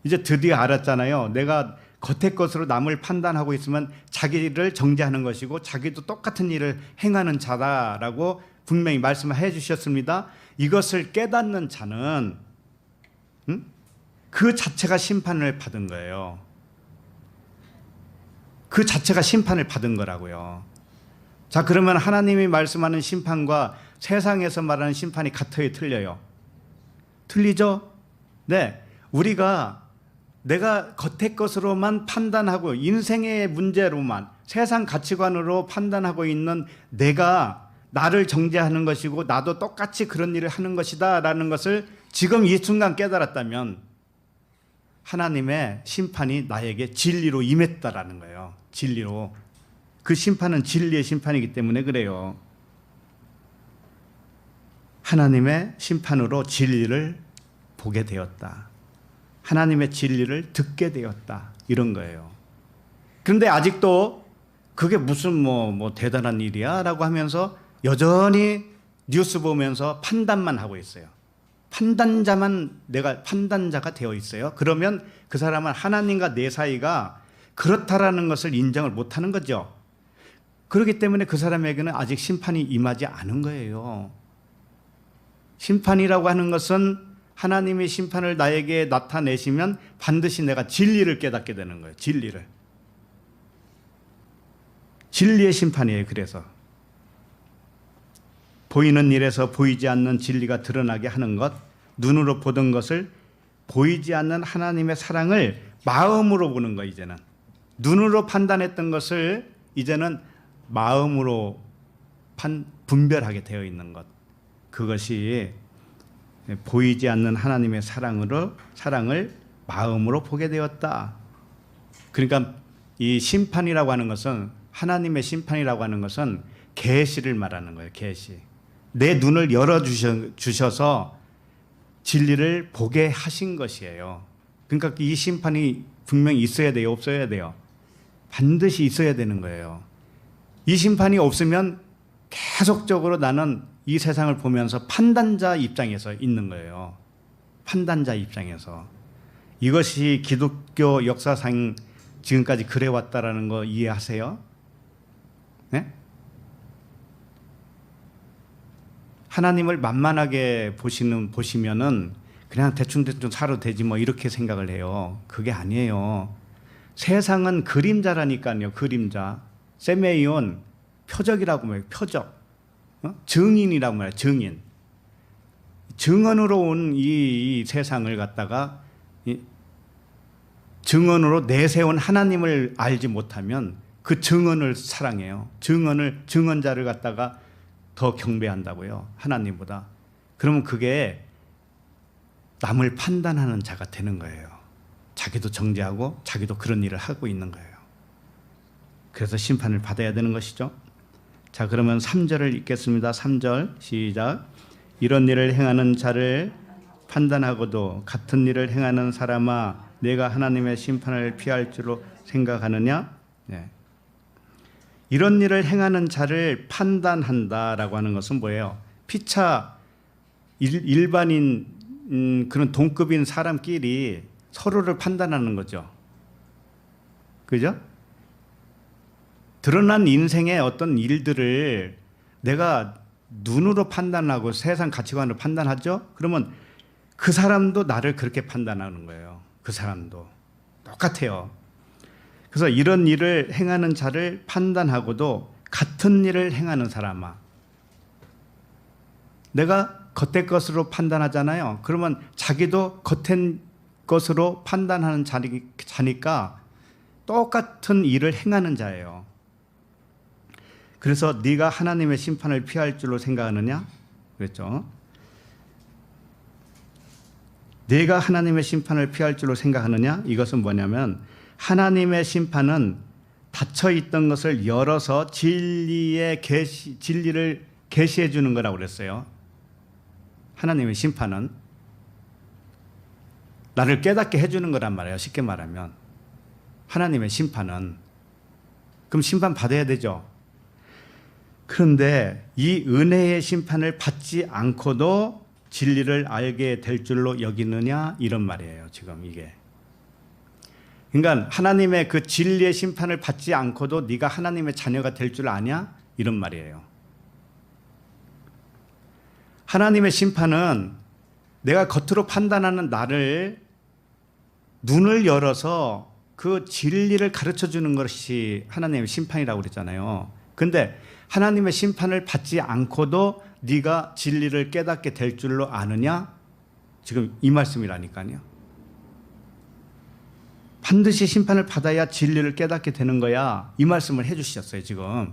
이제 드디어 알았잖아요. 내가 겉의 것으로 남을 판단하고 있으면 자기를 정죄하는 것이고 자기도 똑같은 일을 행하는 자다라고 분명히 말씀을 해 주셨습니다. 이것을 깨닫는 자는 그 자체가 심판을 받은 거예요. 그 자체가 심판을 받은 거라고요. 자, 그러면 하나님이 말씀하는 심판과 세상에서 말하는 심판이 같아요, 틀려요? 틀리죠? 네. 우리가 내가 겉의 것으로만 판단하고 인생의 문제로만 세상 가치관으로 판단하고 있는 내가 나를 정죄하는 것이고 나도 똑같이 그런 일을 하는 것이다 라는 것을 지금 이 순간 깨달았다면 하나님의 심판이 나에게 진리로 임했다라는 거예요. 진리로. 그 심판은 진리의 심판이기 때문에 그래요. 하나님의 심판으로 진리를 보게 되었다. 하나님의 진리를 듣게 되었다. 이런 거예요. 그런데 아직도 그게 무슨 뭐 대단한 일이야 라고 하면서 여전히 뉴스 보면서 판단만 하고 있어요. 내가 판단자가 되어 있어요. 그러면 그 사람은 하나님과 내 사이가 그렇다라는 것을 인정을 못하는 거죠. 그렇기 때문에 그 사람에게는 아직 심판이 임하지 않은 거예요. 심판이라고 하는 것은 하나님의 심판을 나에게 나타내시면 반드시 내가 진리를 깨닫게 되는 거예요. 진리를. 진리의 심판이에요. 그래서 보이는 일에서 보이지 않는 진리가 드러나게 하는 것, 눈으로 보던 것을 보이지 않는 하나님의 사랑을 마음으로 보는 거. 이제는 눈으로 판단했던 것을 이제는 마음으로 분별하게 되어 있는 것. 그것이 보이지 않는 하나님의 사랑을 마음으로 보게 되었다. 그러니까 이 심판이라고 하는 것은, 하나님의 심판이라고 하는 것은 계시를 말하는 거예요. 계시. 내 눈을 열어주셔서 진리를 보게 하신 것이에요. 그러니까 이 심판이 분명히 있어야 돼요? 없어야 돼요? 반드시 있어야 되는 거예요. 이 심판이 없으면 계속적으로 나는 이 세상을 보면서 판단자 입장에서 있는 거예요. 판단자 입장에서. 이것이 기독교 역사상 지금까지 그래왔다라는 거 이해하세요? 네? 하나님을 만만하게 보시면은 그냥 대충 살아도 되지 뭐 이렇게 생각을 해요. 그게 아니에요. 세상은 그림자라니까요. 그림자. 세메이온 표적이라고 말해요. 표적. 증인이라고 말해요. 증인. 증언으로 온 이 세상을 갖다가 증언으로 내세운 하나님을 알지 못하면 그 증언을 사랑해요. 증언자를 갖다가 더 경배한다고요. 하나님보다. 그러면 그게 남을 판단하는 자가 되는 거예요. 자기도 정죄하고 자기도 그런 일을 하고 있는 거예요. 그래서 심판을 받아야 되는 것이죠. 자, 그러면 3절을 읽겠습니다. 3절 시작. 이런 일을 행하는 자를 판단하고도 같은 일을 행하는 사람아, 내가 하나님의 심판을 피할 줄로 생각하느냐? 네. 이런 일을 행하는 자를 판단한다라고 하는 것은 뭐예요? 피차 일반인 그런 동급인 사람끼리 서로를 판단하는 거죠. 그죠? 드러난 인생의 어떤 일들을 내가 눈으로 판단하고 세상 가치관으로 판단하죠? 그러면 그 사람도 나를 그렇게 판단하는 거예요. 그 사람도. 똑같아요. 그래서 이런 일을 행하는 자를 판단하고도 같은 일을 행하는 사람아. 내가 겉의 것으로 판단하잖아요. 그러면 자기도 겉의 것으로 판단하는 자니까 똑같은 일을 행하는 자예요. 그래서 네가 하나님의 심판을 피할 줄로 생각하느냐? 그랬죠. 네가 하나님의 심판을 피할 줄로 생각하느냐? 이것은 뭐냐면 하나님의 심판은 닫혀있던 것을 열어서 진리를 계시해 주는 거라고 그랬어요. 하나님의 심판은. 나를 깨닫게 해주는 거란 말이에요. 쉽게 말하면 하나님의 심판은. 그럼 심판 받아야 되죠. 그런데 이 은혜의 심판을 받지 않고도 진리를 알게 될 줄로 여기느냐 이런 말이에요. 지금 이게. 그러니까 하나님의 그 진리의 심판을 받지 않고도 네가 하나님의 자녀가 될 줄 아냐 이런 말이에요. 하나님의 심판은 내가 겉으로 판단하는 나를 눈을 열어서 그 진리를 가르쳐 주는 것이 하나님의 심판이라고 그랬잖아요. 근데 하나님의 심판을 받지 않고도 네가 진리를 깨닫게 될 줄로 아느냐? 지금 이 말씀이라니까요. 반드시 심판을 받아야 진리를 깨닫게 되는 거야. 이 말씀을 해 주셨어요, 지금.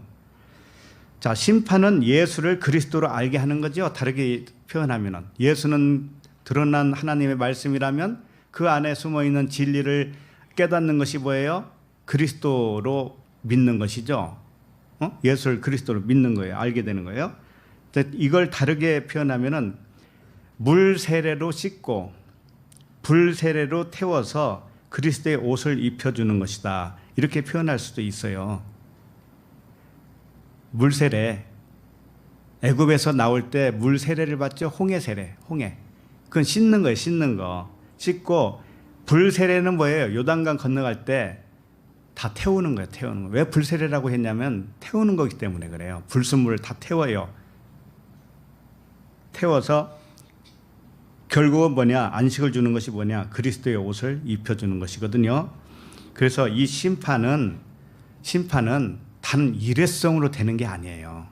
자, 심판은 예수를 그리스도로 알게 하는 거죠. 다르게 표현하면은 예수는 드러난 하나님의 말씀이라면 그 안에 숨어 있는 진리를 깨닫는 것이 뭐예요? 그리스도로 믿는 것이죠. 예수를 그리스도로 믿는 거예요. 알게 되는 거예요. 이걸 다르게 표현하면은 물 세례로 씻고 불 세례로 태워서 그리스도의 옷을 입혀주는 것이다. 이렇게 표현할 수도 있어요. 물 세례, 애굽에서 나올 때 물 세례를 받죠. 홍해 세례, 홍해. 그건 씻는 거예요. 씻는 거. 씻고 불 세례는 뭐예요? 요단강 건너갈 때 다 태우는 거예요. 태우는 거. 왜 불 세례라고 했냐면 태우는 거기 때문에 그래요. 불순물을 다 태워요. 태워서 결국은 뭐냐? 안식을 주는 것이 뭐냐? 그리스도의 옷을 입혀주는 것이거든요. 그래서 이 심판은 단 일회성으로 되는 게 아니에요.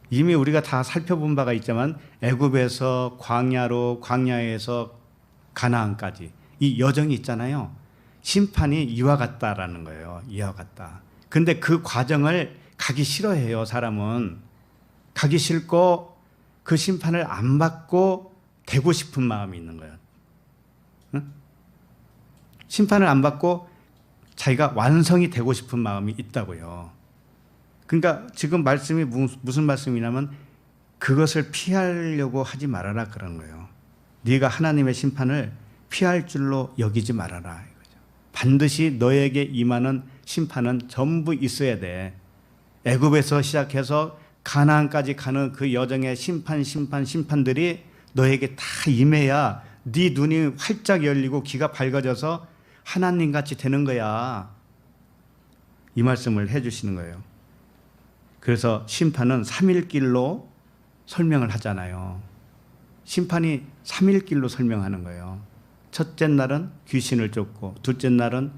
이미 우리가 다 살펴본 바가 있지만 애굽에서 광야로, 광야에서 가나안까지 이 여정이 있잖아요. 심판이 이와 같다라는 거예요. 이와 같다. 근데 그 과정을 가기 싫어해요. 사람은. 가기 싫고 그 심판을 안 받고 되고 싶은 마음이 있는 거예요. 응? 심판을 안 받고 자기가 완성이 되고 싶은 마음이 있다고요. 그러니까 지금 말씀이 무슨 말씀이냐면 그것을 피하려고 하지 말아라 그런 거예요. 네가 하나님의 심판을 피할 줄로 여기지 말아라 이거죠. 반드시 너에게 임하는 심판은 전부 있어야 돼. 애굽에서 시작해서 가나안까지 가는 그 여정의 심판들이 너에게 다 임해야 네 눈이 활짝 열리고 귀가 밝아져서 하나님같이 되는 거야. 이 말씀을 해 주시는 거예요. 그래서 심판은 3일길로 설명을 하잖아요. 심판이 3일길로 설명하는 거예요. 첫째 날은 귀신을 쫓고, 둘째 날은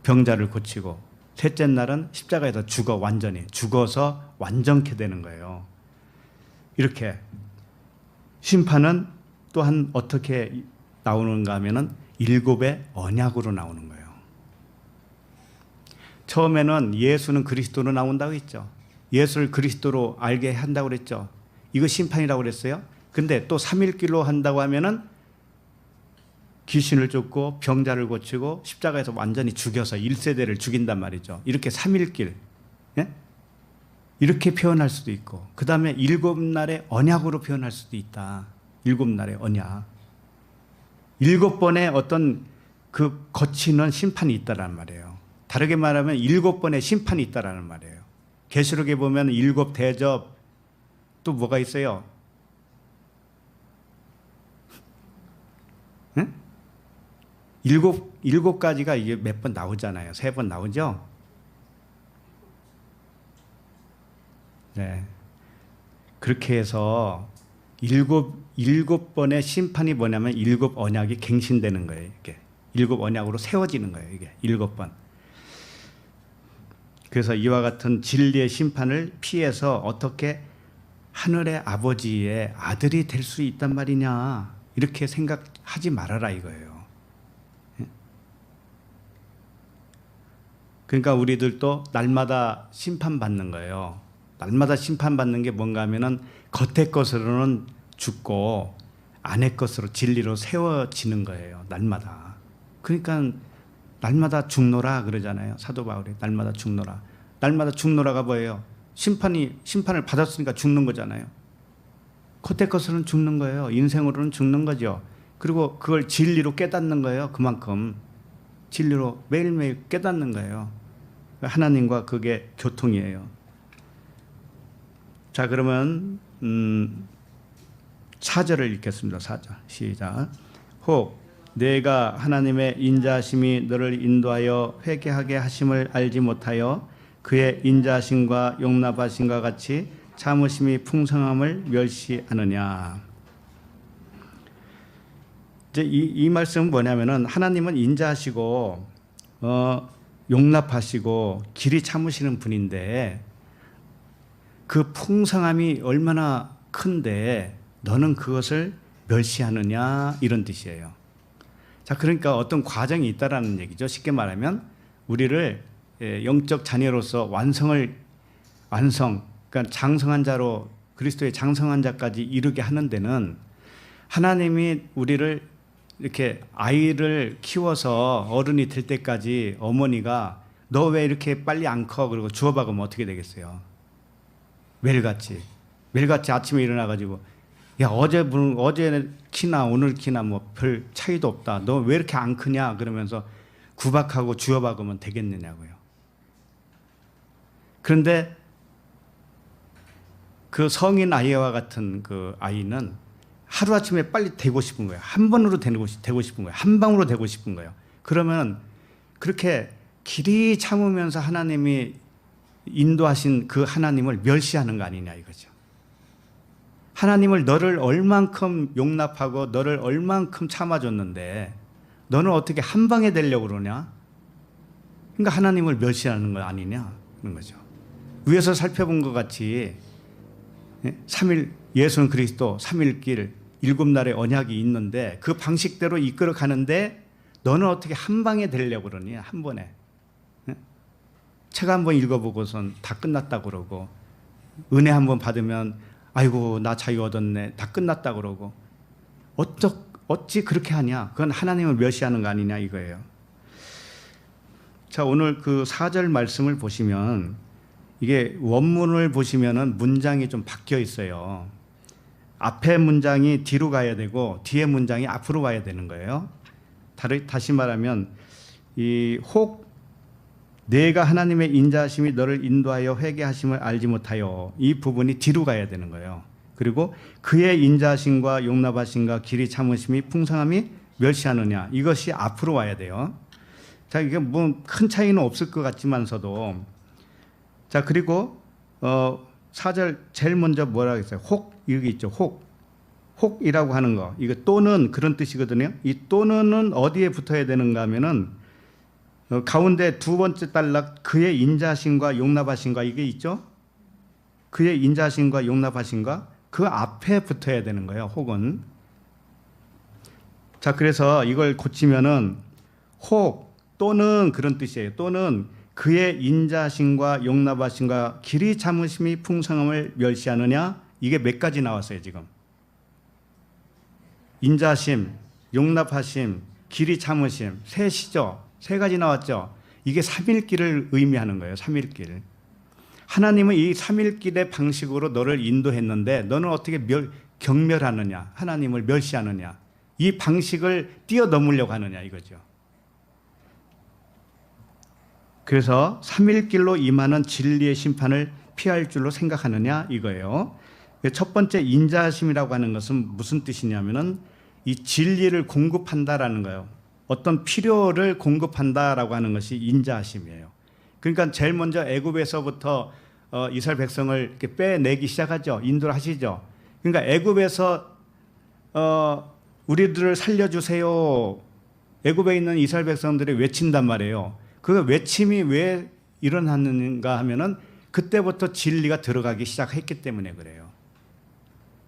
병자를 고치고, 셋째 날은 십자가에서 완전히 죽어서 완전케 되는 거예요. 이렇게 심판은 또한 어떻게 나오는가 하면은 7의 언약으로 나오는 거예요. 처음에는 예수는 그리스도로 나온다고 했죠. 예수를 그리스도로 알게 한다고 그랬죠. 이거 심판이라고 그랬어요. 근데 또 3일길로 한다고 하면은 귀신을 쫓고 병자를 고치고 십자가에서 완전히 죽여서 1세대를 죽인단 말이죠. 이렇게 3일길. 예? 이렇게 표현할 수도 있고, 그 다음에 7날의 언약으로 표현할 수도 있다. 7날의 언약. 7번의 어떤 그 거치는 심판이 있다라는 말이에요. 다르게 말하면 7번의 심판이 있다라는 말이에요. 계시록에 보면 7 대접 또 뭐가 있어요? 응? 7 가지가 이게 몇 번 나오잖아요. 3번 나오죠? 네. 그렇게 해서 7번의 심판이 뭐냐면 7 언약이 갱신되는 거예요. 이게 7 언약으로 세워지는 거예요. 이게 7번. 그래서 이와 같은 진리의 심판을 피해서 어떻게 하늘의 아버지의 아들이 될 수 있단 말이냐, 이렇게 생각하지 말아라 이거예요. 그러니까 우리들도 날마다 심판받는 거예요. 날마다 심판받는 게 뭔가 하면은 겉의 것으로는 죽고 안의 것으로 진리로 세워지는 거예요. 날마다. 그러니까 날마다 죽노라 그러잖아요. 사도 바울이 날마다 죽노라. 날마다 죽노라가 뭐예요? 심판을 받았으니까 죽는 거잖아요. 코테커스는 죽는 거예요. 인생으로는 죽는 거죠. 그리고 그걸 진리로 깨닫는 거예요. 그만큼 진리로 매일매일 깨닫는 거예요. 하나님과 그게 교통이에요. 자, 그러면 4절을 읽겠습니다. 4절 시작. 혹 내가 하나님의 인자하심이 너를 인도하여 회개하게 하심을 알지 못하여 그의 인자하심과 용납하심과 같이 참으심이 풍성함을 멸시하느냐. 이제 이 말씀은 뭐냐면은 하나님은 인자하시고 용납하시고 길이 참으시는 분인데 그 풍성함이 얼마나 큰데 너는 그것을 멸시하느냐, 이런 뜻이에요. 자, 그러니까 어떤 과정이 있다라는 얘기죠. 쉽게 말하면 우리를 영적 자녀로서 그러니까 장성한 자로, 그리스도의 장성한 자까지 이르게 하는 데는 하나님이 우리를 이렇게 아이를 키워서 어른이 될 때까지 어머니가 너 왜 이렇게 빨리 안 커? 그러고 주워박으면 어떻게 되겠어요? 매일같이 아침에 일어나가지고 야, 어제 키나 오늘 키나 뭐 별 차이도 없다. 너 왜 이렇게 안 크냐? 그러면서 구박하고 주워박으면 되겠느냐고요. 그런데 그 성인 아이와 같은 그 아이는 하루아침에 빨리 되고 싶은 거예요. 한 번으로 되고 싶은 거예요. 한 방으로 되고 싶은 거예요. 그러면 그렇게 길이 참으면서 하나님이 인도하신 그 하나님을 멸시하는 거 아니냐 이거죠. 하나님을 너를 얼만큼 용납하고 너를 얼만큼 참아줬는데 너는 어떻게 한 방에 되려고 그러냐? 그러니까 하나님을 멸시하는 거 아니냐 그런 거죠. 위에서 살펴본 것 같이 3일 예수는 그리스도 3일길 7날의 언약이 있는데 그 방식대로 이끌어 가는데 너는 어떻게 한 방에 되려고 그러니? 한 번에. 책 한 번 읽어보고선 다 끝났다 그러고 은혜 한 번 받으면 아이고 나 자유 얻었네 다 끝났다 그러고 어찌 그렇게 하냐? 그건 하나님을 멸시하는 거 아니냐 이거예요. 자, 오늘 그 4절 말씀을 보시면 이게 원문을 보시면은 문장이 좀 바뀌어 있어요. 앞에 문장이 뒤로 가야 되고 뒤에 문장이 앞으로 가야 되는 거예요. 다시 말하면 혹 내가 하나님의 인자하심이 너를 인도하여 회개하심을 알지 못하여, 이 부분이 뒤로 가야 되는 거예요. 그리고 그의 인자하심과 용납하심과 길이 참으심이 풍성함이 멸시하느냐, 이것이 앞으로 와야 돼요. 자, 이게 뭐 큰 차이는 없을 것 같지만서도, 자, 그리고 4절 제일 먼저 뭐라고 했어요? 혹, 여기 있죠. 혹이라고 하는 거, 이거 또는 그런 뜻이거든요. 이 또는은 어디에 붙어야 되는가 하면은 가운데 두 번째 단락 그의 인자하심과 용납하심과 이게 있죠. 그의 인자하심과 용납하심과 그 앞에 붙어야 되는 거예요. 혹은. 자, 그래서 이걸 고치면은 혹 또는 그런 뜻이에요. 또는 그의 인자하심과 용납하심과 길이 참으심이 풍성함을 멸시하느냐, 이게 몇 가지 나왔어요 지금. 인자하심, 용납하심, 길이 참으심, 셋이죠. 세 가지 나왔죠. 이게 삼일길을 의미하는 거예요. 삼일길. 하나님은 이 삼일길의 방식으로 너를 인도했는데 너는 어떻게 경멸하느냐, 하나님을 멸시하느냐, 이 방식을 뛰어넘으려고 하느냐 이거죠. 그래서 삼일길로 임하는 진리의 심판을 피할 줄로 생각하느냐 이거예요. 첫 번째 인자하심이라고 하는 것은 무슨 뜻이냐면은 이 진리를 공급한다라는 거예요. 어떤 필요를 공급한다라고 하는 것이 인자하심이에요. 그러니까 제일 먼저 애굽에서부터 이스라엘 백성을 이렇게 빼내기 시작하죠. 인도를 하시죠. 그러니까 애굽에서 우리들을 살려주세요. 애굽에 있는 이스라엘 백성들이 외친단 말이에요. 그 외침이 왜 일어났는가 하면은 그때부터 진리가 들어가기 시작했기 때문에 그래요.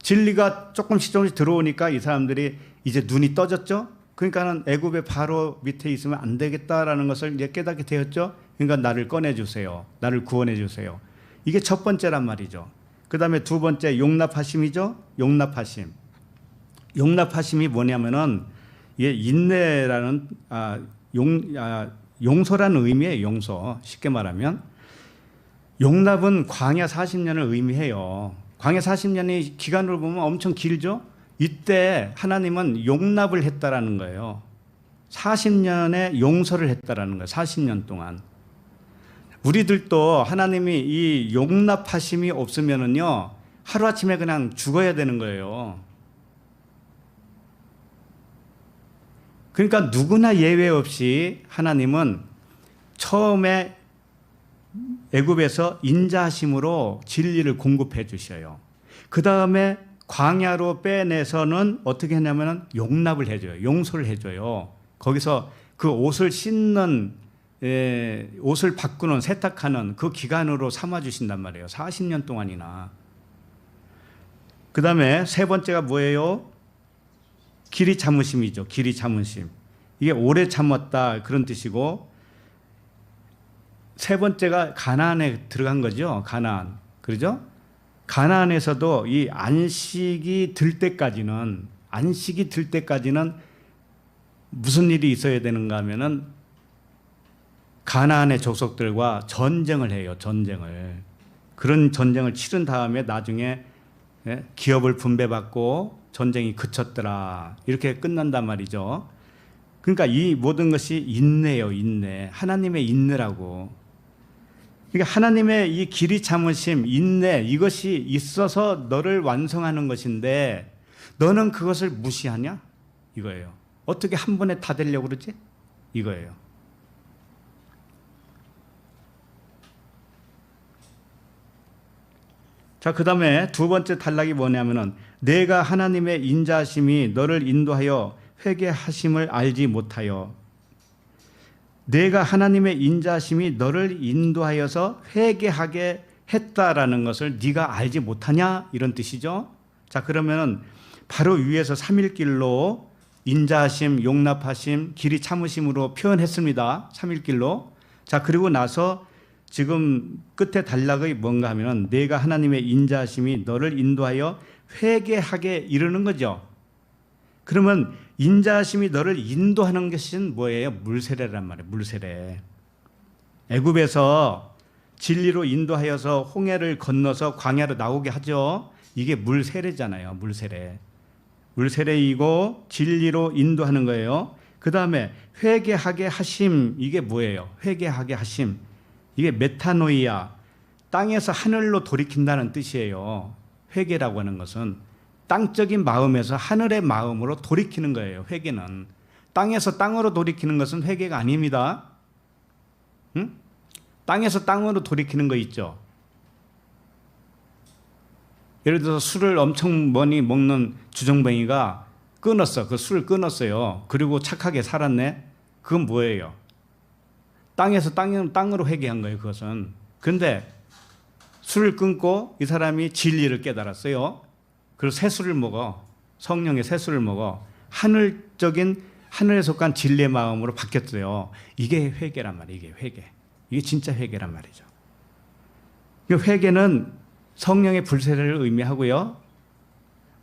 진리가 조금씩 들어오니까 이 사람들이 이제 눈이 떠졌죠. 그러니까는 애굽의 바로 밑에 있으면 안 되겠다라는 것을 이제 깨닫게 되었죠. 그러니까 나를 꺼내주세요. 나를 구원해주세요. 이게 첫 번째란 말이죠. 그 다음에 두 번째 용납하심이죠. 용납하심. 용납하심이 뭐냐면은 인내라는 용서라는 의미예요. 용서. 쉽게 말하면 용납은 광야 40년을 의미해요. 광야 40년이 기간으로 보면 엄청 길죠. 이때 하나님은 용납을 했다라는 거예요. 40년의 용서를 했다라는 거예요. 40년 동안. 우리들도 하나님이 이 용납하심이 없으면은요, 하루아침에 그냥 죽어야 되는 거예요. 그러니까 누구나 예외 없이 하나님은 처음에 애굽에서 인자하심으로 진리를 공급해 주셔요. 그 다음에 광야로 빼내서는 어떻게 했냐면 용납을 해줘요. 용서를 해줘요. 거기서 그 옷을 씻는, 옷을 바꾸는, 세탁하는 그 기간으로 삼아주신단 말이에요. 40년 동안이나. 그 다음에 세 번째가 뭐예요? 길이 참으심이죠. 길이 참으심. 이게 오래 참았다 그런 뜻이고, 세 번째가 가나안에 들어간 거죠. 가나안. 그러죠? 가나안에서도 이 안식이 들 때까지는 무슨 일이 있어야 되는가 하면은 가나안의 족속들과 전쟁을 해요. 전쟁을. 그런 전쟁을 치른 다음에 나중에 기업을 분배받고 전쟁이 그쳤더라. 이렇게 끝난단 말이죠. 그러니까 이 모든 것이 인내예요. 인내. 하나님의 인내라고. 그러니까 하나님의 이 길이 참으심, 인내, 이것이 있어서 너를 완성하는 것인데 너는 그것을 무시하냐? 이거예요. 어떻게 한 번에 다 되려고 그러지? 이거예요. 자, 그 다음에 두 번째 단락이 뭐냐면은 내가 하나님의 인자하심이 너를 인도하여 회개하심을 알지 못하여, 내가 하나님의 인자하심이 너를 인도하여서 회개하게 했다라는 것을 네가 알지 못하냐, 이런 뜻이죠. 자, 그러면은 바로 위에서 3일길로 인자하심, 용납하심, 길이 참으심으로 표현했습니다. 3일길로. 자, 그리고 나서 지금 끝에 단락이 뭔가 하면은 내가 하나님의 인자하심이 너를 인도하여 회개하게 이르는 거죠. 그러면 인자하심이 너를 인도하는 것은 뭐예요? 물세례란 말이에요. 물세례. 애굽에서 진리로 인도하여서 홍해를 건너서 광야로 나오게 하죠. 이게 물세례잖아요. 물세례. 물세례이고 진리로 인도하는 거예요. 그 다음에 회개하게 하심, 이게 뭐예요? 회개하게 하심. 이게 메타노이아, 땅에서 하늘로 돌이킨다는 뜻이에요. 회개라고 하는 것은 땅적인 마음에서 하늘의 마음으로 돌이키는 거예요. 회개는. 땅에서 땅으로 돌이키는 것은 회개가 아닙니다. 응? 땅에서 땅으로 돌이키는 거 있죠. 예를 들어서 술을 엄청 많이 먹는 주정뱅이가 끊었어. 그 술을 끊었어요. 그리고 착하게 살았네. 그건 뭐예요? 땅에서 땅으로 회개한 거예요. 그것은. 그런데 술을 끊고 이 사람이 진리를 깨달았어요. 그리고 새술을 먹어. 성령의 새술을 먹어. 하늘에 속한 진리의 마음으로 바뀌었어요. 이게 회개란 말이에요. 이게 회개. 이게 진짜 회개란 말이죠. 회개는 성령의 불세례를 의미하고요.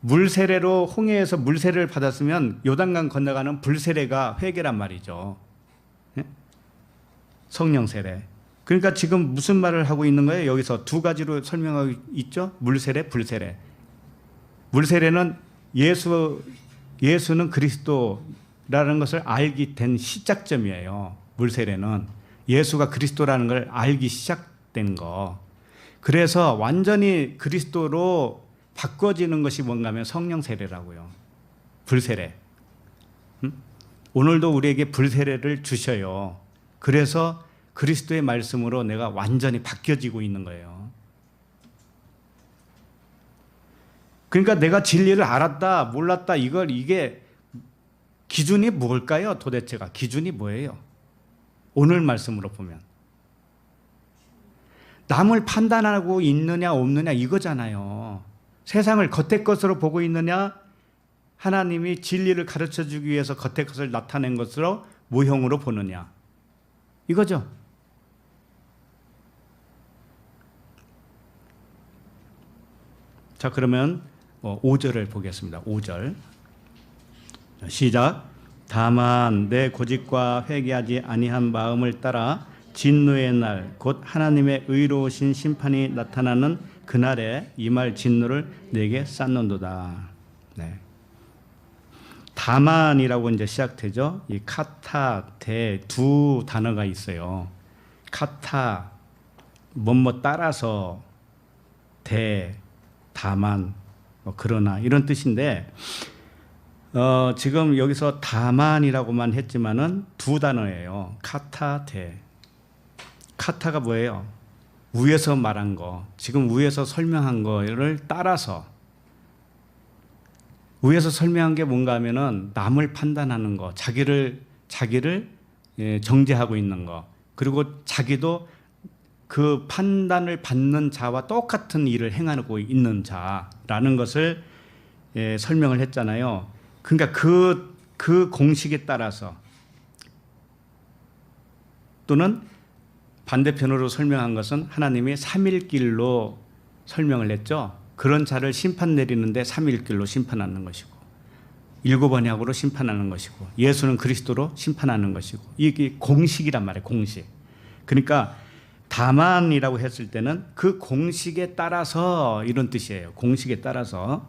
물세례로 홍해에서 물세례를 받았으면 요단강 건너가는 불세례가 회개란 말이죠. 성령 세례. 그러니까 지금 무슨 말을 하고 있는 거예요? 여기서 두 가지로 설명하고 있죠. 물세례, 불세례. 물세례는 예수는 그리스도라는 것을 알게 된 시작점이에요. 물세례는 예수가 그리스도라는 걸 알기 시작된 거. 그래서 완전히 그리스도로 바꿔지는 것이 뭔가 하면 성령 세례라고요. 불세례. 오늘도 우리에게 불세례를 주셔요. 그래서 그리스도의 말씀으로 내가 완전히 바뀌어지고 있는 거예요. 그러니까 내가 진리를 알았다, 몰랐다, 이게 기준이 뭘까요? 도대체가 기준이 뭐예요? 오늘 말씀으로 보면 남을 판단하고 있느냐 없느냐 이거잖아요. 세상을 겉의 것으로 보고 있느냐, 하나님이 진리를 가르쳐 주기 위해서 겉의 것을 나타낸 것으로 모형으로 보느냐, 이거죠. 자, 그러면 5절을 보겠습니다. 5절 시작. 다만 내 고집과 회개하지 아니한 마음을 따라 진노의 날 곧 하나님의 의로우신 심판이 나타나는 그날에 임할 진노를 내게 쌓는도다. 네. 다만이라고 이제 시작되죠. 이 카타, 대 두 단어가 있어요. 카타, 뭐뭐 따라서, 대, 다만, 그러나 이런 뜻인데, 지금 여기서 다만이라고만 했지만은 두 단어예요. 카타, 대. 카타가 뭐예요? 위에서 말한 거, 지금 위에서 설명한 거를 따라서. 위에서 설명한 게 뭔가 하면은 남을 판단하는 거, 자기를 정죄하고 있는 거, 그리고 자기도 그 판단을 받는 자와 똑같은 일을 행하고 있는 자라는 것을 설명을 했잖아요. 그러니까 그 공식에 따라서, 또는 반대편으로 설명한 것은 하나님이 삼일길로 설명을 했죠. 그런 자를 심판 내리는데 삼일길로 심판하는 것이고, 일곱 언약으로 심판하는 것이고, 예수는 그리스도로 심판하는 것이고, 이게 공식이란 말이에요. 공식. 그러니까 다만이라고 했을 때는 그 공식에 따라서, 이런 뜻이에요. 공식에 따라서.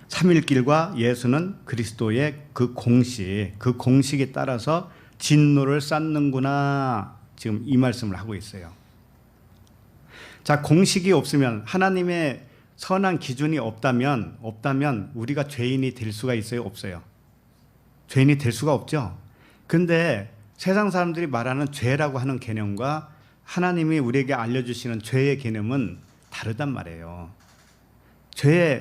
삼일길과 예수는 그리스도의 그 공식에 따라서 진노를 쌓는구나, 지금 이 말씀을 하고 있어요. 자, 공식이 없으면, 하나님의 선한 기준이 없다면 우리가 죄인이 될 수가 있어요? 없어요? 죄인이 될 수가 없죠. 근데 세상 사람들이 말하는 죄라고 하는 개념과 하나님이 우리에게 알려주시는 죄의 개념은 다르단 말이에요.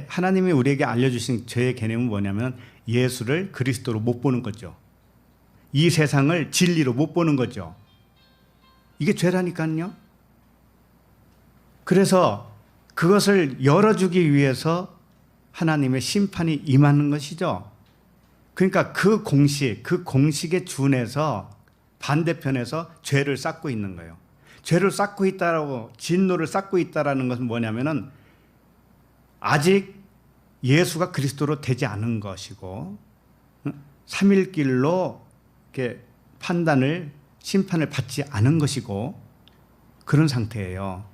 하나님이 우리에게 알려주신 죄의 개념은 뭐냐면 예수를 그리스도로 못 보는 거죠. 이 세상을 진리로 못 보는 거죠. 이게 죄라니까요. 그래서 그것을 열어주기 위해서 하나님의 심판이 임하는 것이죠. 그러니까 그 공식에 준해서 반대편에서 죄를 쌓고 있는 거예요. 죄를 쌓고 있다라고, 진노를 쌓고 있다라는 것은 뭐냐면은 아직 예수가 그리스도로 되지 않은 것이고, 삼일길로 이렇게 심판을 받지 않은 것이고, 그런 상태예요.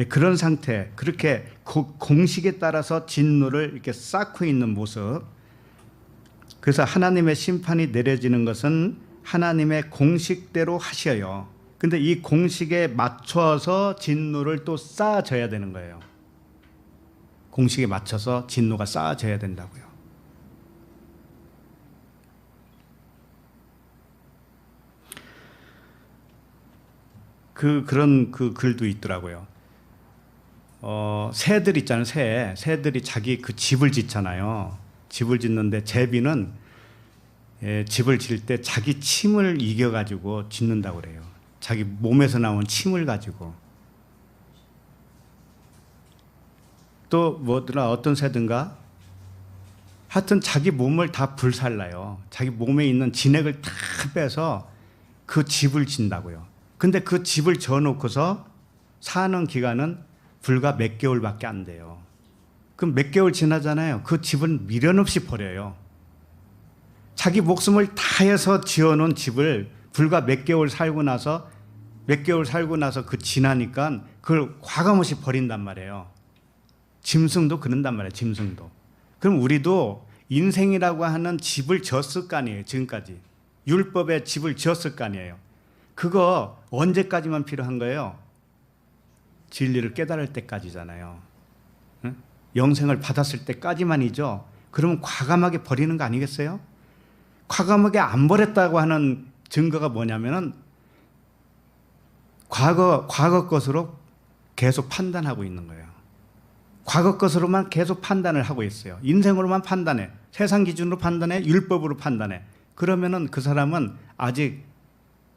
그런 상태, 그렇게 공식에 따라서 진노를 이렇게 쌓고 있는 모습. 그래서 하나님의 심판이 내려지는 것은 하나님의 공식대로 하셔요. 근데 이 공식에 맞춰서 진노를 또 쌓아져야 되는 거예요. 공식에 맞춰서 진노가 쌓아져야 된다고요. 그런 글도 있더라고요. 새들 있잖아요. 새들이 자기 그 집을 짓잖아요. 집을 짓는데 제비는 집을 지을 때 자기 침을 이겨가지고 짓는다고 그래요. 자기 몸에서 나온 침을 가지고. 또 뭐더라, 어떤 새든가 하여튼 자기 몸을 다 불살라요. 자기 몸에 있는 진액을 다 빼서 그 집을 짓는다고요. 근데 그 집을 지어놓고서 사는 기간은 불과 몇 개월밖에 안 돼요. 그럼 몇 개월 지나잖아요. 그 집은 미련 없이 버려요. 자기 목숨을 다해서 지어놓은 집을 불과 몇 개월 살고 나서 그 지나니까 그걸 과감없이 버린단 말이에요. 짐승도 그런단 말이에요. 짐승도. 그럼 우리도 인생이라고 하는 집을 지었을 거 아니에요. 지금까지 율법의 집을 지었을 거 아니에요. 그거 언제까지만 필요한 거예요? 진리를 깨달을 때까지잖아요. 응? 영생을 받았을 때까지만이죠. 그러면 과감하게 버리는 거 아니겠어요? 과감하게 안 버렸다고 하는 증거가 뭐냐면은 과거 것으로 계속 판단하고 있는 거예요. 과거 것으로만 계속 판단을 하고 있어요. 인생으로만 판단해. 세상 기준으로 판단해. 율법으로 판단해. 그러면은 그 사람은 아직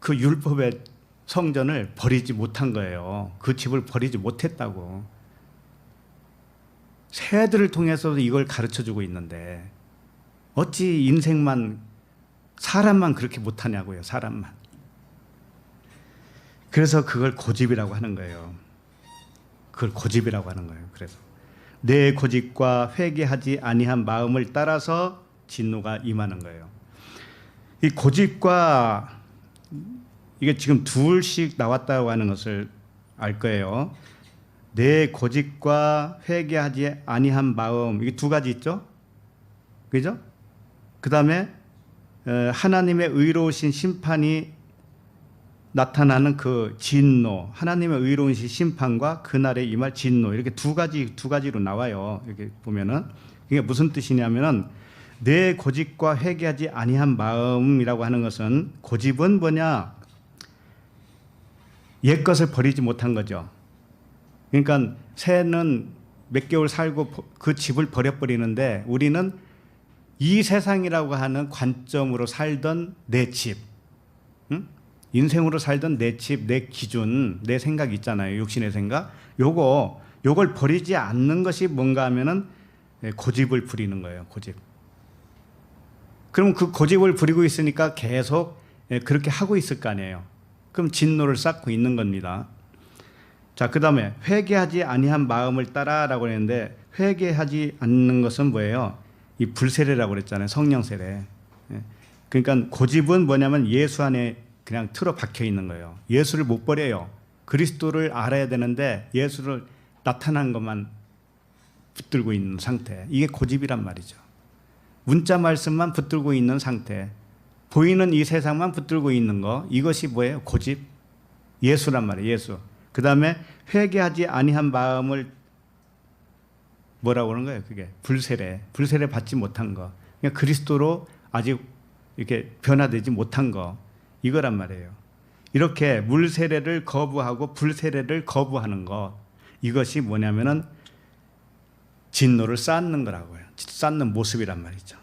그 율법의 성전을 버리지 못한 거예요. 그 집을 버리지 못했다고. 새들을 통해서도 이걸 가르쳐주고 있는데 어찌 사람만 그렇게 못하냐고요. 사람만. 그래서 그걸 고집이라고 하는 거예요. 그걸 고집이라고 하는 거예요. 그래서 내 고집과 회개하지 아니한 마음을 따라서 진노가 임하는 거예요. 이 고집과, 이게 지금 둘씩 나왔다고 하는 것을 알 거예요. 내 고집과 회개하지 아니한 마음, 이게 두 가지 있죠? 그죠? 그 다음에 하나님의 의로우신 심판이 나타나는 그 진노, 하나님의 의로우신 심판과 그날에 임할 진노, 이렇게 두 가지로 나와요. 이렇게 보면은 이게 무슨 뜻이냐면은 내 고집과 회개하지 아니한 마음이라고 하는 것은, 고집은 뭐냐? 옛 것을 버리지 못한 거죠. 그러니까 새는 몇 개월 살고 그 집을 버려버리는데, 우리는 이 세상이라고 하는 관점으로 살던 내 집, 응? 인생으로 살던 내 집, 내 기준, 내 생각 있잖아요. 육신의 생각. 요걸 버리지 않는 것이 뭔가 하면은 고집을 부리는 거예요. 고집. 그럼 그 고집을 부리고 있으니까 계속 그렇게 하고 있을 거 아니에요. 그럼 진노를 쌓고 있는 겁니다. 자, 그 다음에 회개하지 아니한 마음을 따라라고 했는데, 회개하지 않는 것은 뭐예요? 이 불세례라고 그랬잖아요. 성령 세례. 그러니까 고집은 뭐냐면 예수 안에 그냥 틀어 박혀 있는 거예요. 예수를 못 버려요. 그리스도를 알아야 되는데 예수를 나타난 것만 붙들고 있는 상태. 이게 고집이란 말이죠. 문자 말씀만 붙들고 있는 상태. 보이는 이 세상만 붙들고 있는 거. 이것이 뭐예요? 고집. 예수란 말이에요. 예수. 그 다음에 회개하지 아니한 마음을 뭐라고 그러는 거예요? 그게 불세례. 불세례 받지 못한 거. 그러니까 그리스도로 아직 이렇게 변화되지 못한 거. 이거란 말이에요. 이렇게 물세례를 거부하고 불세례를 거부하는 것, 이것이 뭐냐면은 진노를 쌓는 거라고요. 쌓는 모습이란 말이죠.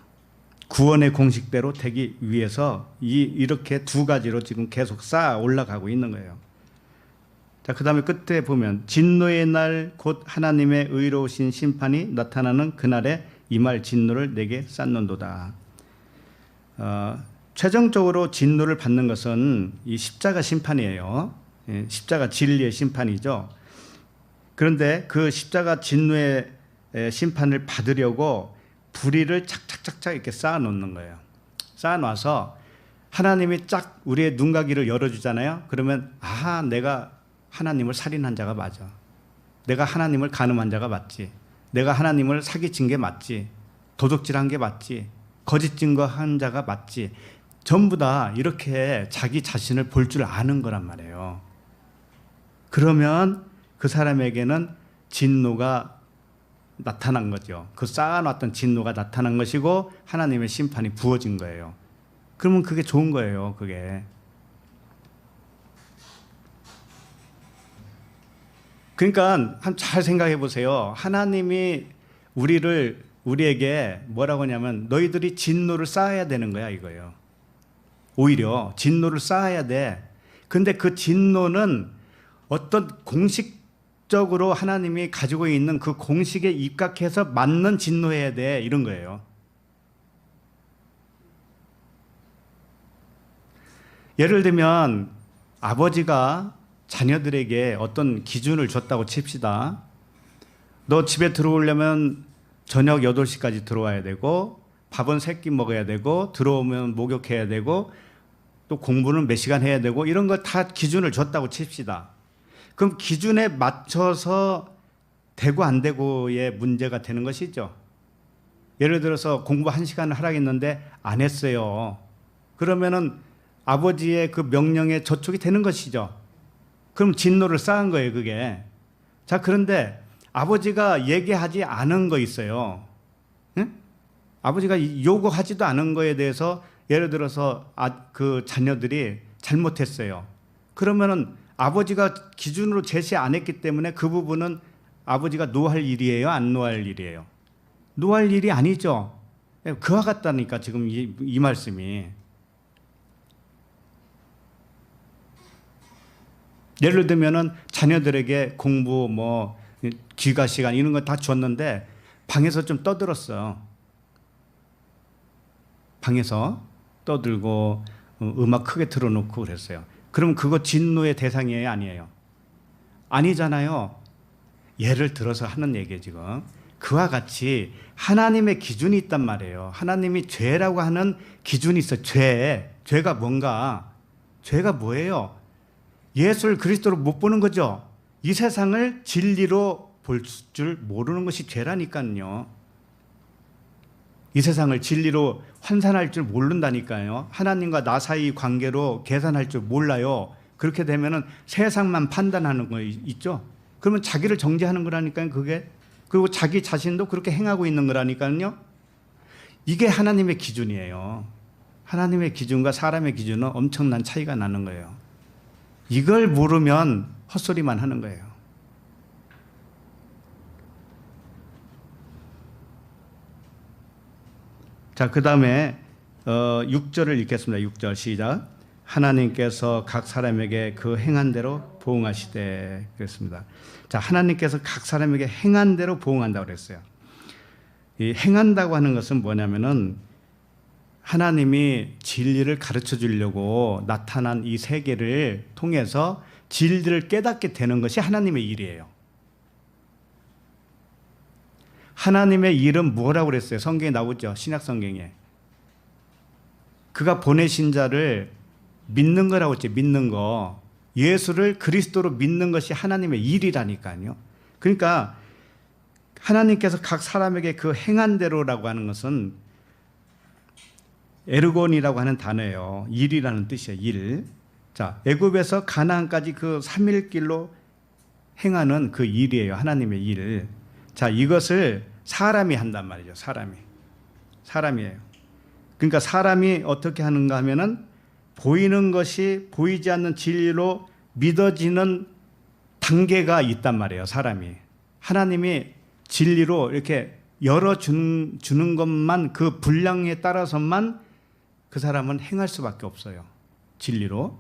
구원의 공식대로 되기 위해서 이렇게 두 가지로 지금 계속 쌓아 올라가고 있는 거예요. 자, 그 다음에 끝에 보면 진노의 날 곧 하나님의 의로우신 심판이 나타나는 그날에 임할 진노를 내게 쌓는도다. 최종적으로 진노를 받는 것은 이 십자가 심판이에요. 십자가 진리의 심판이죠. 그런데 그 십자가 진노의 심판을 받으려고 불의를 착착착착 이렇게 쌓아놓는 거예요. 쌓아놔서 하나님이 쫙 우리의 눈가기를 열어주잖아요. 그러면 내가 하나님을 살인한 자가 맞아. 내가 하나님을 간음한 자가 맞지. 내가 하나님을 사기친 게 맞지. 도둑질한 게 맞지. 거짓 증거한 자가 맞지. 전부 다 이렇게 자기 자신을 볼 줄 아는 거란 말이에요. 그러면 그 사람에게는 진노가 나타난 거죠. 그 쌓아놨던 진노가 나타난 것이고 하나님의 심판이 부어진 거예요. 그러면 그게 좋은 거예요. 그게. 그러니까 잘 생각해 보세요. 하나님이 우리에게 뭐라고 하냐면 너희들이 진노를 쌓아야 되는 거야 이거예요. 오히려 진노를 쌓아야 돼. 근데 그 진노는 어떤 공식적으로 하나님이 가지고 있는 그 공식에 입각해서 맞는 진노해야 돼. 이런 거예요. 예를 들면 아버지가 자녀들에게 어떤 기준을 줬다고 칩시다. 너 집에 들어오려면 저녁 8시까지 들어와야 되고 밥은 3끼 먹어야 되고 들어오면 목욕해야 되고 또 공부는 몇 시간 해야 되고 이런 거 다 기준을 줬다고 칩시다. 그럼 기준에 맞춰서 되고 안 되고의 문제가 되는 것이죠. 예를 들어서 공부 1시간을 하라겠는데 안 했어요. 그러면은 아버지의 그 명령에 저촉이 되는 것이죠. 그럼 진노를 쌓은 거예요, 그게. 자, 그런데 아버지가 얘기하지 않은 거 있어요. 응? 아버지가 요구하지도 않은 거에 대해서 예를 들어서 그 자녀들이 잘못했어요. 그러면은 아버지가 기준으로 제시 안 했기 때문에 그 부분은 아버지가 노할 일이에요, 안 노할 일이에요? 노할 일이 아니죠. 그와 같다니까 지금 이 말씀이. 예를 들면은 자녀들에게 공부 귀가 시간 이런 거 다 줬는데 방에서 좀 떠들었어. 방에서 떠들고 음악 크게 틀어놓고 그랬어요. 그럼 그거 진노의 대상이에요, 아니에요? 아니잖아요. 예를 들어서 하는 얘기예요, 지금. 그와 같이 하나님의 기준이 있단 말이에요. 하나님이 죄라고 하는 기준이 있어요. 죄가 뭔가? 죄가 뭐예요? 예수를 그리스도로 못 보는 거죠. 이 세상을 진리로 볼 줄 모르는 것이 죄라니까요. 이 세상을 진리로 환산할 줄 모른다니까요. 하나님과 나 사이 관계로 계산할 줄 몰라요. 그렇게 되면은 세상만 판단하는 거 있죠. 그러면 자기를 정죄하는 거라니까요, 그게. 그리고 자기 자신도 그렇게 행하고 있는 거라니까요. 이게 하나님의 기준이에요. 하나님의 기준과 사람의 기준은 엄청난 차이가 나는 거예요. 이걸 모르면 헛소리만 하는 거예요. 자, 그 다음에 6절을 읽겠습니다. 6절 시작. 하나님께서 각 사람에게 그 행한 대로 보응하시되 그랬습니다. 자, 하나님께서 각 사람에게 행한 대로 보응한다고 그랬어요. 이 행한다고 하는 것은 뭐냐면은 하나님이 진리를 가르쳐 주려고 나타난 이 세계를 통해서 진리를 깨닫게 되는 것이 하나님의 일이에요. 하나님의 일은 뭐라고 그랬어요? 성경에 나오죠. 신약 성경에. 그가 보내신 자를 믿는 거라고 했죠. 믿는 거. 예수를 그리스도로 믿는 것이 하나님의 일이라니까요. 그러니까 하나님께서 각 사람에게 그 행한 대로라고 하는 것은 에르곤이라고 하는 단어예요. 일이라는 뜻이에요. 일. 자, 애굽에서 가나안까지 그 3일 길로 행하는 그 일이에요. 하나님의 일. 자, 이것을 사람이 한단 말이죠. 사람이에요. 그러니까 사람이 어떻게 하는가 하면은 보이는 것이 보이지 않는 진리로 믿어지는 단계가 있단 말이에요. 사람이. 하나님이 진리로 이렇게 열어주는 것만 그 분량에 따라서만 그 사람은 행할 수밖에 없어요. 진리로.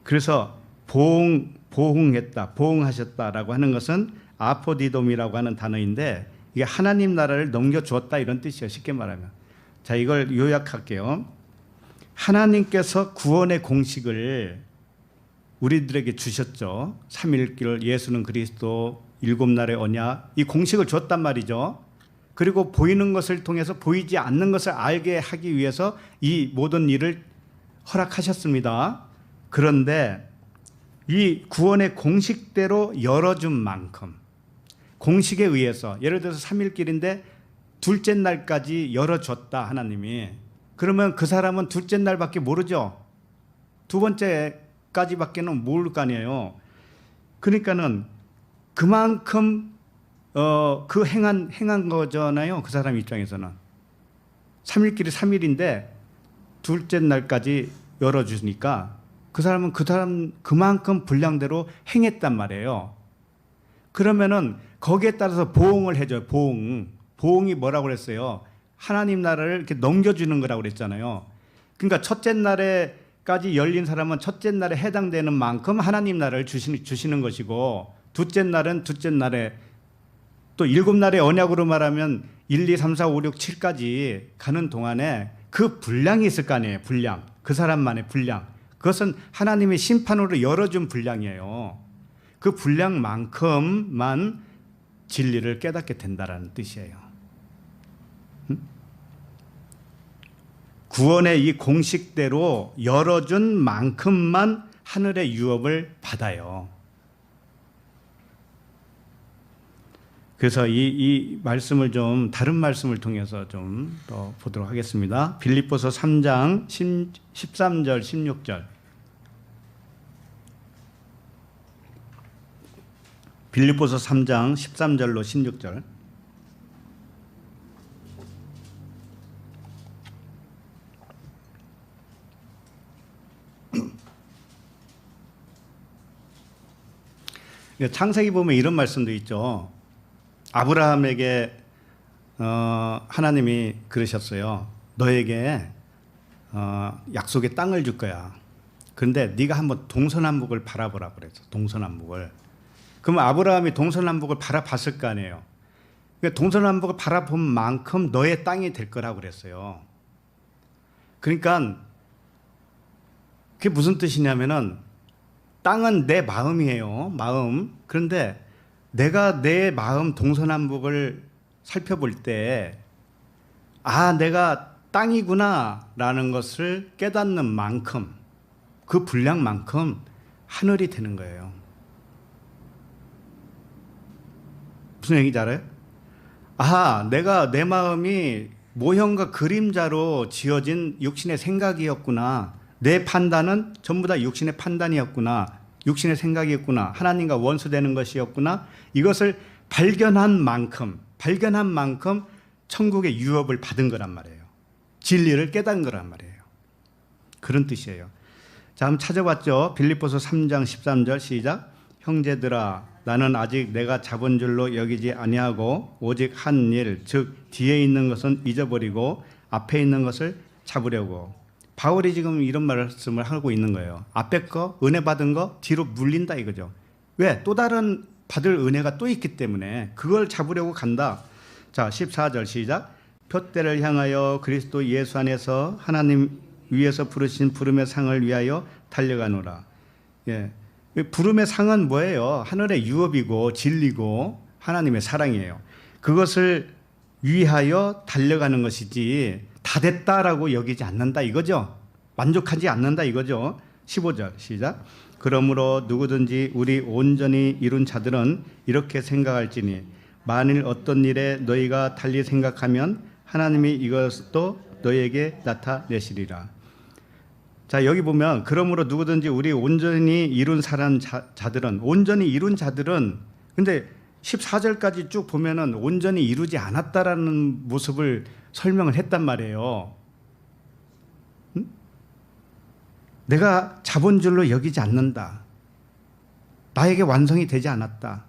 그래서 보응했다, 보응하셨다라고 하는 것은 아포디돔이라고 하는 단어인데 이게 하나님 나라를 넘겨주었다 이런 뜻이에요. 쉽게 말하면. 자, 이걸 요약할게요. 하나님께서 구원의 공식을 우리들에게 주셨죠. 삼위일길, 예수는 그리스도, 일곱 날의 언약, 이 공식을 줬단 말이죠. 그리고 보이는 것을 통해서 보이지 않는 것을 알게 하기 위해서 이 모든 일을 허락하셨습니다. 그런데 이 구원의 공식대로 열어준 만큼 공식에 의해서 예를 들어서 삼위일길인데 둘째 날까지 열어줬다 하나님이. 그러면 그 사람은 둘째 날밖에 모르죠. 두 번째까지밖에는 모를 거 아니에요. 그러니까는 그만큼 그 행한 거잖아요. 그 사람 입장에서는. 삼일길이 3일인데 둘째 날까지 열어주니까 그 사람은 그만큼 분량대로 행했단 말이에요. 그러면은 거기에 따라서 보응을 해줘요. 보응이 뭐라고 그랬어요? 하나님 나라를 이렇게 넘겨주는 거라고 그랬잖아요. 그러니까 첫째 날에까지 열린 사람은 첫째 날에 해당되는 만큼 하나님 나라를 주시는 것이고 둘째 날은 둘째 날에 또 일곱 날의 언약으로 말하면 1, 2, 3, 4, 5, 6, 7까지 가는 동안에 그 분량이 있을 거 아니에요. 분량. 그 사람만의 분량. 그것은 하나님의 심판으로 열어준 분량이에요. 그 분량만큼만 진리를 깨닫게 된다라는 뜻이에요. 구원의 이 공식대로 열어준 만큼만 하늘의 유업을 받아요. 그래서 이 말씀을 좀 다른 말씀을 통해서 좀 더 보도록 하겠습니다. 빌립보서 3장 13절 16절. 빌립보서 3장 13절로 16절. 창세기 보면 이런 말씀도 있죠. 아브라함에게 하나님이 그러셨어요. 너에게 약속의 땅을 줄 거야. 그런데 네가 한번 동서남북을 바라보라 그랬어. 동서남북을. 그러면 아브라함이 동서남북을 바라봤을 거 아니에요. 그러니까 동서남북을 바라본 만큼 너의 땅이 될 거라고 그랬어요. 그러니까 그게 무슨 뜻이냐면은 땅은 내 마음이에요. 마음. 그런데 내가 내 마음 동서남북을 살펴볼 때 내가 땅이구나 라는 것을 깨닫는 만큼 그 분량만큼 하늘이 되는 거예요. 무슨 얘기인지 알아요? 아, 내가 내 마음이 모형과 그림자로 지어진 육신의 생각이었구나. 내 판단은 전부 다 육신의 판단이었구나. 육신의 생각이었구나. 하나님과 원수되는 것이었구나. 이것을 발견한 만큼 천국의 유업을 받은 거란 말이에요. 진리를 깨달은 거란 말이에요. 그런 뜻이에요. 자, 한번 찾아봤죠. 빌립보서 3장 13절 시작. 형제들아, 나는 아직 내가 잡은 줄로 여기지 아니하고 오직 한 일, 즉 뒤에 있는 것은 잊어버리고 앞에 있는 것을 잡으려고. 바울이 지금 이런 말씀을 하고 있는 거예요. 앞에 거, 은혜 받은 거 뒤로 물린다 이거죠. 왜? 또 다른 받을 은혜가 또 있기 때문에 그걸 잡으려고 간다. 자, 14절 시작. 표대를 향하여 그리스도 예수 안에서 하나님 위에서 부르신 부름의 상을 위하여 달려가노라. 예. 부름의 상은 뭐예요? 하늘의 유업이고 진리고 하나님의 사랑이에요. 그것을 위하여 달려가는 것이지 다 됐다라고 여기지 않는다 이거죠. 만족하지 않는다 이거죠. 15절 시작. 그러므로 누구든지 우리 온전히 이룬 자들은 이렇게 생각할지니 만일 어떤 일에 너희가 달리 생각하면 하나님이 이것도 너희에게 나타내시리라. 자, 여기 보면 그러므로 누구든지 우리 온전히 이룬 자들은 온전히 이룬 자들은 근데 14절까지 쭉 보면은 온전히 이루지 않았다라는 모습을 설명을 했단 말이에요. 응? 내가 잡은 줄로 여기지 않는다. 나에게 완성이 되지 않았다.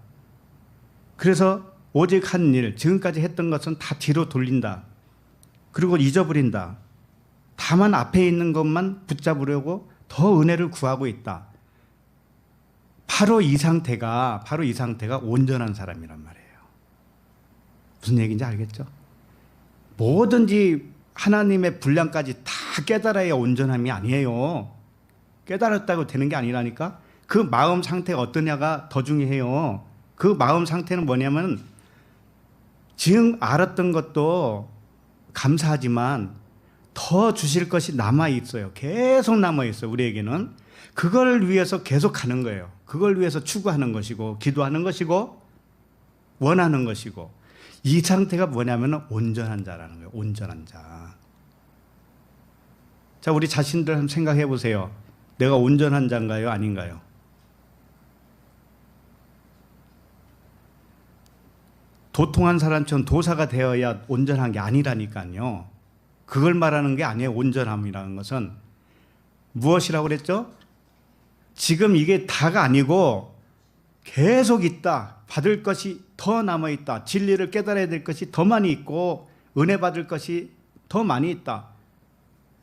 그래서 오직 한 일, 지금까지 했던 것은 다 뒤로 돌린다. 그리고 잊어버린다. 다만 앞에 있는 것만 붙잡으려고 더 은혜를 구하고 있다. 바로 이 상태가 온전한 사람이란 말이에요. 무슨 얘기인지 알겠죠? 뭐든지 하나님의 분량까지 다 깨달아야 온전함이 아니에요. 깨달았다고 되는 게 아니라니까. 그 마음 상태가 어떠냐가 더 중요해요. 그 마음 상태는 뭐냐면 지금 알았던 것도 감사하지만 더 주실 것이 남아있어요. 계속 남아있어요. 우리에게는. 그걸 위해서 계속 가는 거예요. 그걸 위해서 추구하는 것이고 기도하는 것이고 원하는 것이고 이 상태가 뭐냐면 온전한 자라는 거예요. 온전한 자. 자, 우리 자신들 한번 생각해 보세요. 내가 온전한 자인가요? 아닌가요? 도통한 사람처럼 도사가 되어야 온전한 게 아니라니까요. 그걸 말하는 게 아니에요. 온전함이라는 것은 무엇이라고 그랬죠? 지금 이게 다가 아니고 계속 있다. 받을 것이 더 남아있다. 진리를 깨달아야 될 것이 더 많이 있고 은혜 받을 것이 더 많이 있다.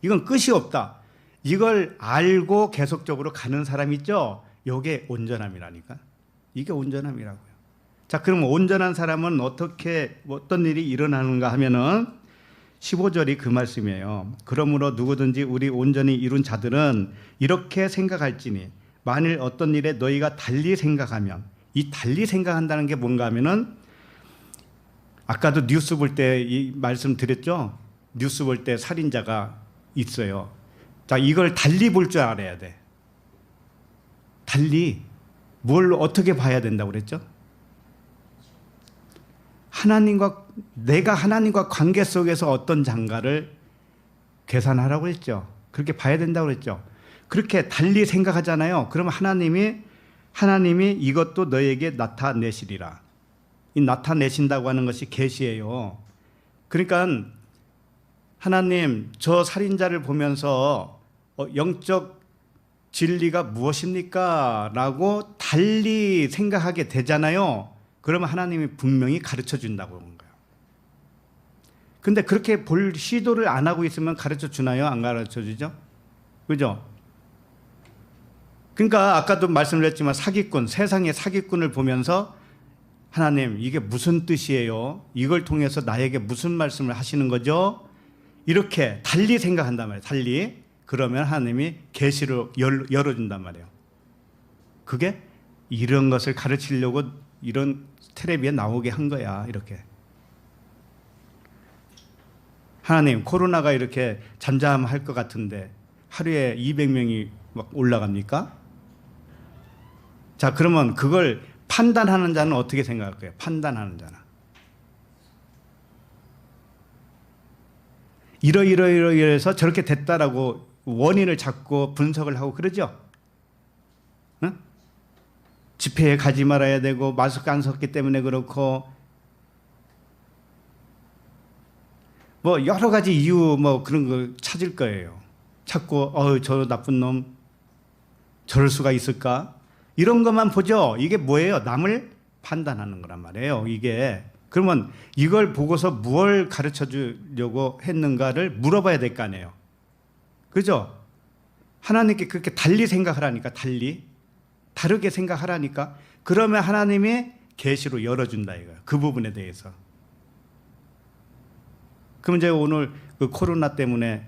이건 끝이 없다. 이걸 알고 계속적으로 가는 사람 있죠? 이게 온전함이라니까. 이게 온전함이라고요. 자, 그럼 온전한 사람은 어떤 일이 일어나는가 하면은 15절이 그 말씀이에요. 그러므로 누구든지 우리 온전히 이룬 자들은 이렇게 생각할지니 만일 어떤 일에 너희가 달리 생각하면 이 달리 생각한다는 게 뭔가 하면은 아까도 뉴스 볼 때 이 말씀 드렸죠? 뉴스 볼 때 살인자가 있어요. 자, 이걸 달리 볼 줄 알아야 돼. 달리 뭘 어떻게 봐야 된다고 그랬죠? 내가 하나님과 관계 속에서 어떤 장가를 계산하라고 했죠. 그렇게 봐야 된다고 그랬죠. 그렇게 달리 생각하잖아요. 그러면 하나님이 이것도 너에게 나타내시리라. 이 나타내신다고 하는 것이 계시예요. 그러니까 하나님, 저 살인자를 보면서 영적 진리가 무엇입니까? 라고 달리 생각하게 되잖아요. 그러면 하나님이 분명히 가르쳐 준다고 하는 거예요. 근데 그렇게 볼 시도를 안 하고 있으면 가르쳐 주나요? 안 가르쳐 주죠? 그죠? 그러니까 아까도 말씀드렸지만 세상의 사기꾼을 보면서 하나님, 이게 무슨 뜻이에요? 이걸 통해서 나에게 무슨 말씀을 하시는 거죠? 이렇게 달리 생각한단 말이에요. 달리. 그러면 하나님이 계시를 열어준단 말이에요. 그게 이런 것을 가르치려고 이런 텔레비에 나오게 한 거야. 이렇게. 하나님, 코로나가 이렇게 잠잠할 것 같은데 하루에 200명이 막 올라갑니까? 자, 그러면 그걸 판단하는 자는 어떻게 생각할 거예요? 판단하는 자는. 이러이러이러해서 저렇게 됐다라고 원인을 찾고 분석을 하고 그러죠. 응? 집회에 가지 말아야 되고 마스크 안 썼기 때문에 그렇고 뭐 여러 가지 이유 뭐 그런 거 찾을 거예요. 찾고 저 나쁜 놈 저럴 수가 있을까? 이런 것만 보죠. 이게 뭐예요? 남을 판단하는 거란 말이에요. 이게 그러면 이걸 보고서 무엇을 가르쳐 주려고 했는가를 물어봐야 될 거 아니에요. 그죠? 하나님께 그렇게 달리 생각하라니까, 다르게 생각하라니까. 그러면 하나님이 계시로 열어준다 이거예요. 그 부분에 대해서. 그럼 제가 오늘 그 코로나 때문에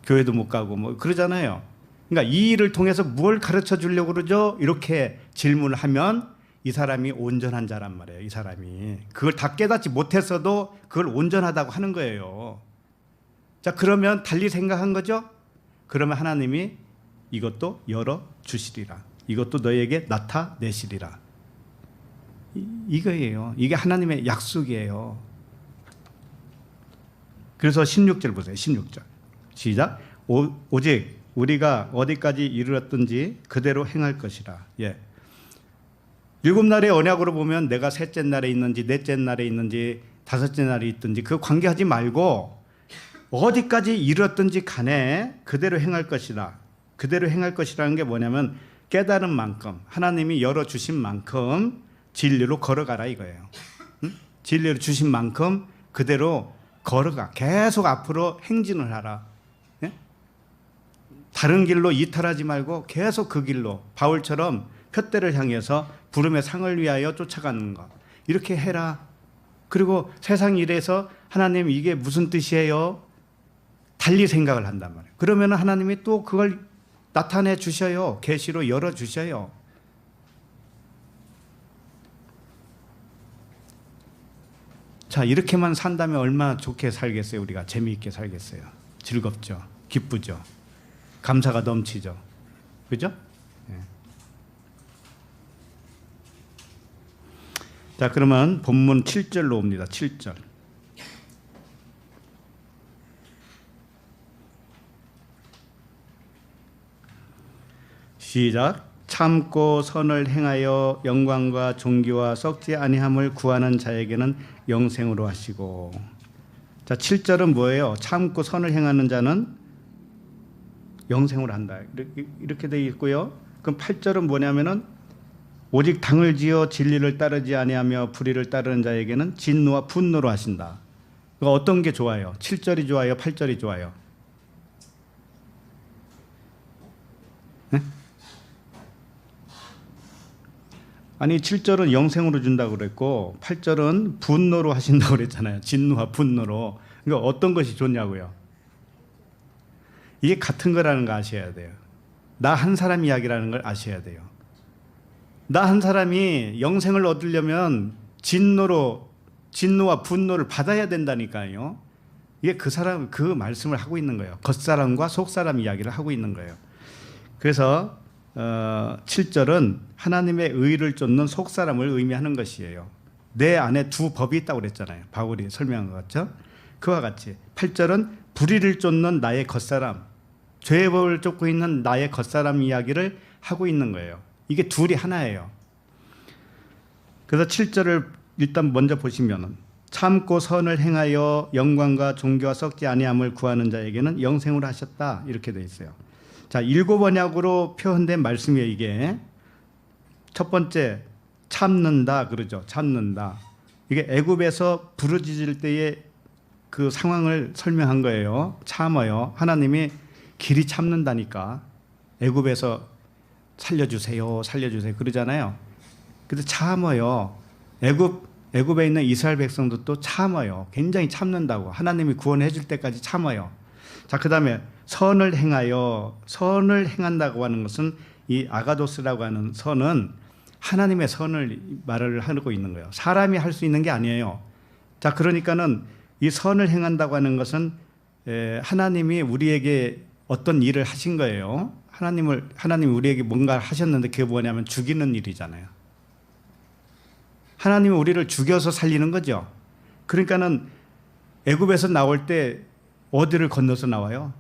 교회도 못 가고 뭐 그러잖아요. 그러니까 이 일을 통해서 뭘 가르쳐 주려고 그러죠? 이렇게 질문을 하면 이 사람이 온전한 자란 말이에요. 이 사람이 그걸 다 깨닫지 못했어도 그걸 온전하다고 하는 거예요. 자, 그러면 달리 생각한 거죠? 그러면 하나님이 이것도 열어주시리라. 이것도 너에게 나타내시리라. 이거예요. 이게 하나님의 약속이에요. 그래서 16절 보세요. 16절 시작. 오직 우리가 어디까지 이르렀든지 그대로 행할 것이라. 예. 7날의 언약으로 보면 내가 셋째 날에 있는지 넷째 날에 있는지 다섯째 날에 있든지 그 관계하지 말고 어디까지 이르렀든지 간에 그대로 행할 것이라. 그대로 행할 것이라는 게 뭐냐면 깨달은 만큼 하나님이 열어주신 만큼 진리로 걸어가라 이거예요. 응? 진리로 주신 만큼 그대로 걸어가. 계속 앞으로 행진을 하라. 예? 다른 길로 이탈하지 말고 계속 그 길로 바울처럼 푯대를 향해서 부름의 상을 위하여 쫓아가는 것. 이렇게 해라. 그리고 세상 일에서 하나님 이게 무슨 뜻이에요? 달리 생각을 한단 말이에요. 그러면 하나님이 또 그걸 나타내 주셔요. 계시로 열어 주셔요. 자, 이렇게만 산다면 얼마나 좋게 살겠어요. 우리가 재미있게 살겠어요. 즐겁죠. 기쁘죠. 감사가 넘치죠. 그죠? 네. 자, 그러면 본문 7절로 옵니다. 7절. 시작. 참고 선을 행하여 영광과 존귀와 썩지 아니함을 구하는 자에게는 영생으로 하시고. 자, 7절은 뭐예요? 참고 선을 행하는 자는 영생으로 한다. 이렇게 되어 있고요. 그럼 8절은 뭐냐면은 오직 당을 지어 진리를 따르지 아니하며 불의를 따르는 자에게는 진노와 분노로 하신다. 그러니까 어떤 게 좋아요? 7절이 좋아요? 8절이 좋아요? 네? 아니 7절은 영생으로 준다고 그랬고 8절은 분노로 하신다고 그랬잖아요. 진노와 분노로. 그러니까 어떤 것이 좋냐고요. 이게 같은 거라는 거 아셔야 돼요. 나 한 사람 이야기라는 걸 아셔야 돼요. 나 한 사람이 영생을 얻으려면 진노와 분노를 받아야 된다니까요. 이게 그 사람 그 말씀을 하고 있는 거예요. 겉사람과 속사람 이야기를 하고 있는 거예요. 그래서 7절은 하나님의 의를 쫓는 속사람을 의미하는 것이에요. 내 안에 두 법이 있다고 그랬잖아요. 바울이 설명한 것 같죠? 그와 같이 8절은 불의를 쫓는 나의 겉사람, 죄의 법을 쫓고 있는 나의 겉사람 이야기를 하고 있는 거예요. 이게 둘이 하나예요. 그래서 7절을 일단 먼저 보시면은 참고 선을 행하여 영광과 존귀와 썩지 아니함을 구하는 자에게는 영생으로 하셨다. 이렇게 되어 있어요. 자, 7 언약으로 표현된 말씀이에요, 이게. 첫 번째, 참는다 그러죠. 참는다. 이게 애굽에서 부르짖을 때의 그 상황을 설명한 거예요. 참아요. 하나님이 길이 참는다니까. 애굽에서 살려주세요, 살려주세요 그러잖아요. 근데 참아요. 애굽에 있는 이스라엘 백성도 또 참아요. 굉장히 참는다고. 하나님이 구원해 줄 때까지 참아요. 자, 그다음에 선을 행한다고 하는 것은 이 아가도스라고 하는 선은 하나님의 선을 말을 하고 있는 거예요. 사람이 할 수 있는 게 아니에요. 자, 그러니까는 이 선을 행한다고 하는 것은 하나님이 우리에게 어떤 일을 하신 거예요. 하나님이 우리에게 뭔가 하셨는데 그게 뭐냐면 죽이는 일이잖아요. 하나님은 우리를 죽여서 살리는 거죠. 그러니까는 애굽에서 나올 때 어디를 건너서 나와요?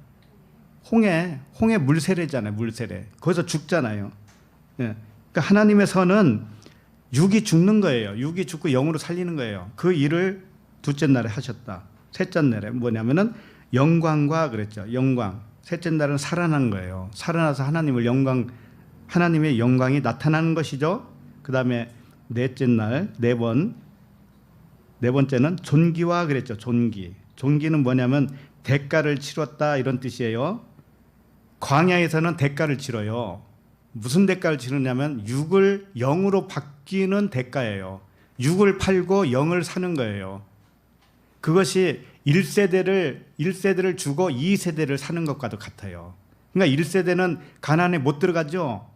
홍해 물세례잖아요. 물세례. 거기서 죽잖아요. 예. 그러니까 하나님의 선은 육이 죽는 거예요. 육이 죽고 영으로 살리는 거예요. 그 일을 둘째 날에 하셨다. 셋째 날에 뭐냐면은 영광과 그랬죠. 영광. 셋째 날은 살아난 거예요. 살아나서 하나님의 영광이 나타나는 것이죠. 그 다음에 넷째 날, 네 번째는 존귀와 그랬죠. 존귀. 존귀는 뭐냐면 대가를 치렀다 이런 뜻이에요. 광야에서는 대가를 치러요. 무슨 대가를 치르냐면 육을 영으로 바뀌는 대가예요. 육을 팔고 영을 사는 거예요. 그것이 1세대를 주고 2세대를 사는 것과도 같아요. 그러니까 1세대는 가나안에 못 들어가죠.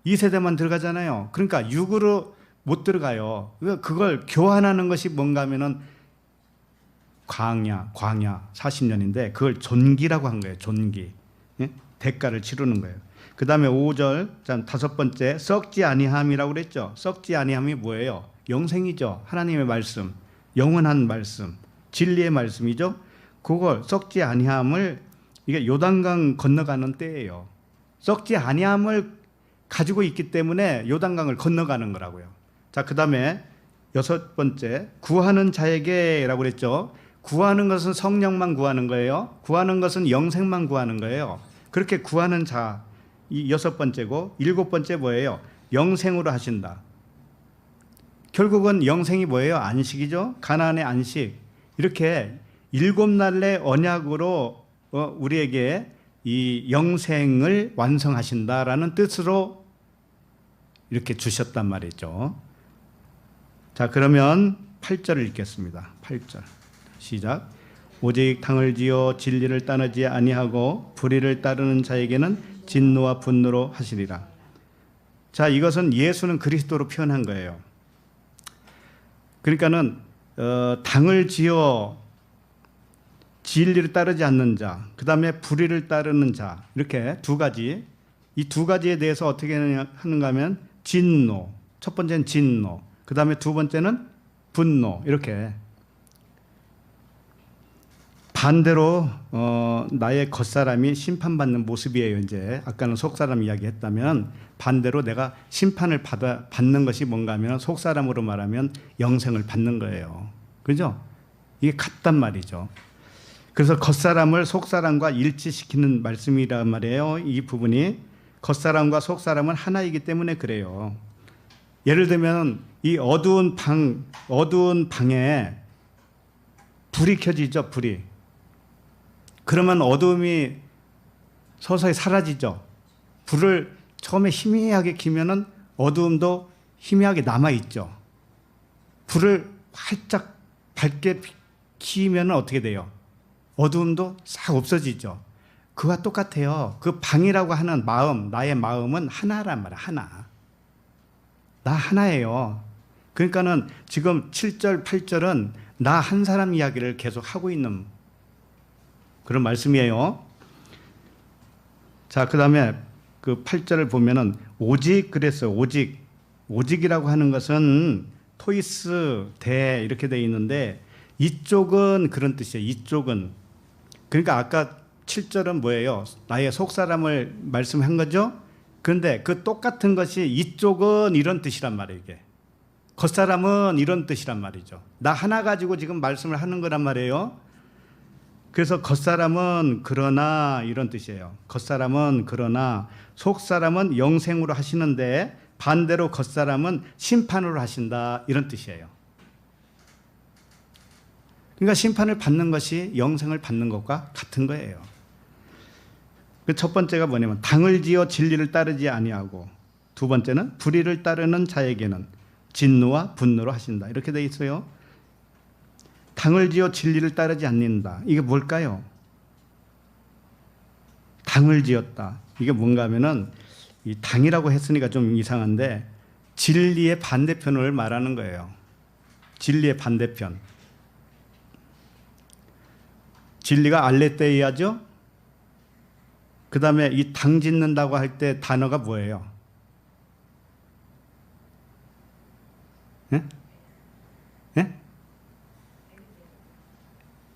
2세대만 들어가잖아요. 그러니까 육으로 못 들어가요. 그걸 교환하는 것이 뭔가 하면은 광야 40년인데 그걸 존귀라고 한 거예요. 존귀. 예? 대가를 치르는 거예요. 그 다음에 5절 다섯 번째 썩지 아니함이라고 그랬죠. 썩지 아니함이 뭐예요? 영생이죠. 하나님의 말씀, 영원한 말씀, 진리의 말씀이죠. 그걸 썩지 아니함을 이게 요단강 건너가는 때예요. 썩지 아니함을 가지고 있기 때문에 요단강을 건너가는 거라고요. 자, 그 다음에 여섯 번째 구하는 자에게라고 그랬죠. 구하는 것은 성령만 구하는 거예요. 구하는 것은 영생만 구하는 거예요. 그렇게 구하는 자, 이 여섯 번째고 일곱 번째 뭐예요? 영생으로 하신다. 결국은 영생이 뭐예요? 안식이죠. 가나안의 안식. 이렇게 일곱 날의 언약으로 우리에게 이 영생을 완성하신다라는 뜻으로 이렇게 주셨단 말이죠. 자, 그러면 8절을 읽겠습니다. 8절 시작. 오직 당을 지어 진리를 따르지 아니하고 불의를 따르는 자에게는 진노와 분노로 하시리라. 자, 이것은 예수는 그리스도로 표현한 거예요. 그러니까는 당을 지어 진리를 따르지 않는 자, 그 다음에 불의를 따르는 자, 이렇게 두 가지. 이 두 가지에 대해서 어떻게 하는가 하면 진노, 첫 번째는 진노, 그 다음에 두 번째는 분노. 이렇게 반대로 나의 겉사람이 심판받는 모습이에요. 이제 아까는 속사람 이야기했다면 반대로 내가 심판을 받는 것이 뭔가 하면 속사람으로 말하면 영생을 받는 거예요. 그죠? 이게 같단 말이죠. 그래서 겉사람을 속사람과 일치시키는 말씀이란 말이에요. 이 부분이 겉사람과 속사람은 하나이기 때문에 그래요. 예를 들면 이 어두운 방에 불이 켜지죠. 불이. 그러면 어두움이 서서히 사라지죠. 불을 처음에 희미하게 켜면은 어두움도 희미하게 남아있죠. 불을 활짝 밝게 키우면 어떻게 돼요? 어두움도 싹 없어지죠. 그와 똑같아요. 그 방이라고 하는 마음, 나의 마음은 하나란 말이야. 하나. 나 하나예요. 그러니까는 지금 7절, 8절은 나 한 사람 이야기를 계속 하고 있는 그런 말씀이에요. 자, 그 다음에 그 8절을 보면은 오직 그랬어요. 오직이라고 하는 것은 토이스, 대 이렇게 돼 있는데 이쪽은 그런 뜻이에요. 이쪽은. 그러니까 아까 7절은 뭐예요? 나의 속사람을 말씀한 거죠? 그런데 그 똑같은 것이 이쪽은 이런 뜻이란 말이에요. 이게. 겉사람은 이런 뜻이란 말이죠. 나 하나 가지고 지금 말씀을 하는 거란 말이에요. 그래서 겉사람은 그러나 이런 뜻이에요. 겉사람은 그러나 속사람은 영생으로 하시는데 반대로 겉사람은 심판으로 하신다 이런 뜻이에요. 그러니까 심판을 받는 것이 영생을 받는 것과 같은 거예요. 그 첫 번째가 뭐냐면 당을 지어 진리를 따르지 아니하고 두 번째는 불의를 따르는 자에게는 진노와 분노로 하신다 이렇게 돼 있어요. 당을 지어 진리를 따르지 않는다. 이게 뭘까요? 당을 지었다. 이게 뭔가 하면은 이 당이라고 했으니까 좀 이상한데 진리의 반대편을 말하는 거예요. 진리의 반대편. 진리가 알레the이아죠? 그 다음에 이 당 짓는다고 할 때 단어가 뭐예요? 예? 예?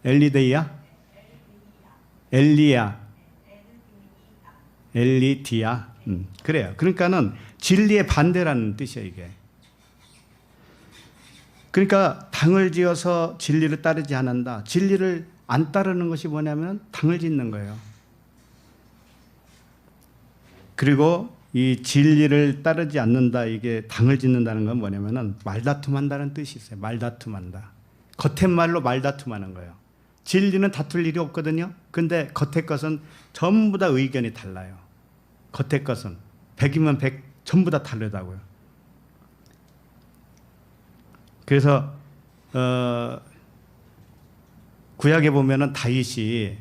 엘리데이야? 엘리야? 엘리디야? 그래요. 그러니까는 진리의 반대라는 뜻이에요, 이게. 그러니까 당을 지어서 진리를 따르지 않는다. 진리를 안 따르는 것이 뭐냐면 당을 짓는 거예요. 그리고 이 진리를 따르지 않는다, 이게 당을 짓는다는 건 뭐냐면은 말다툼한다는 뜻이 있어요. 말다툼한다. 겉의 말로 말다툼하는 거예요. 진리는 다툴 일이 없거든요. 근데 겉의 것은 전부 다 의견이 달라요. 겉의 것은 100이면 100 전부 다 다르다고요. 그래서 구약에 보면은 다윗이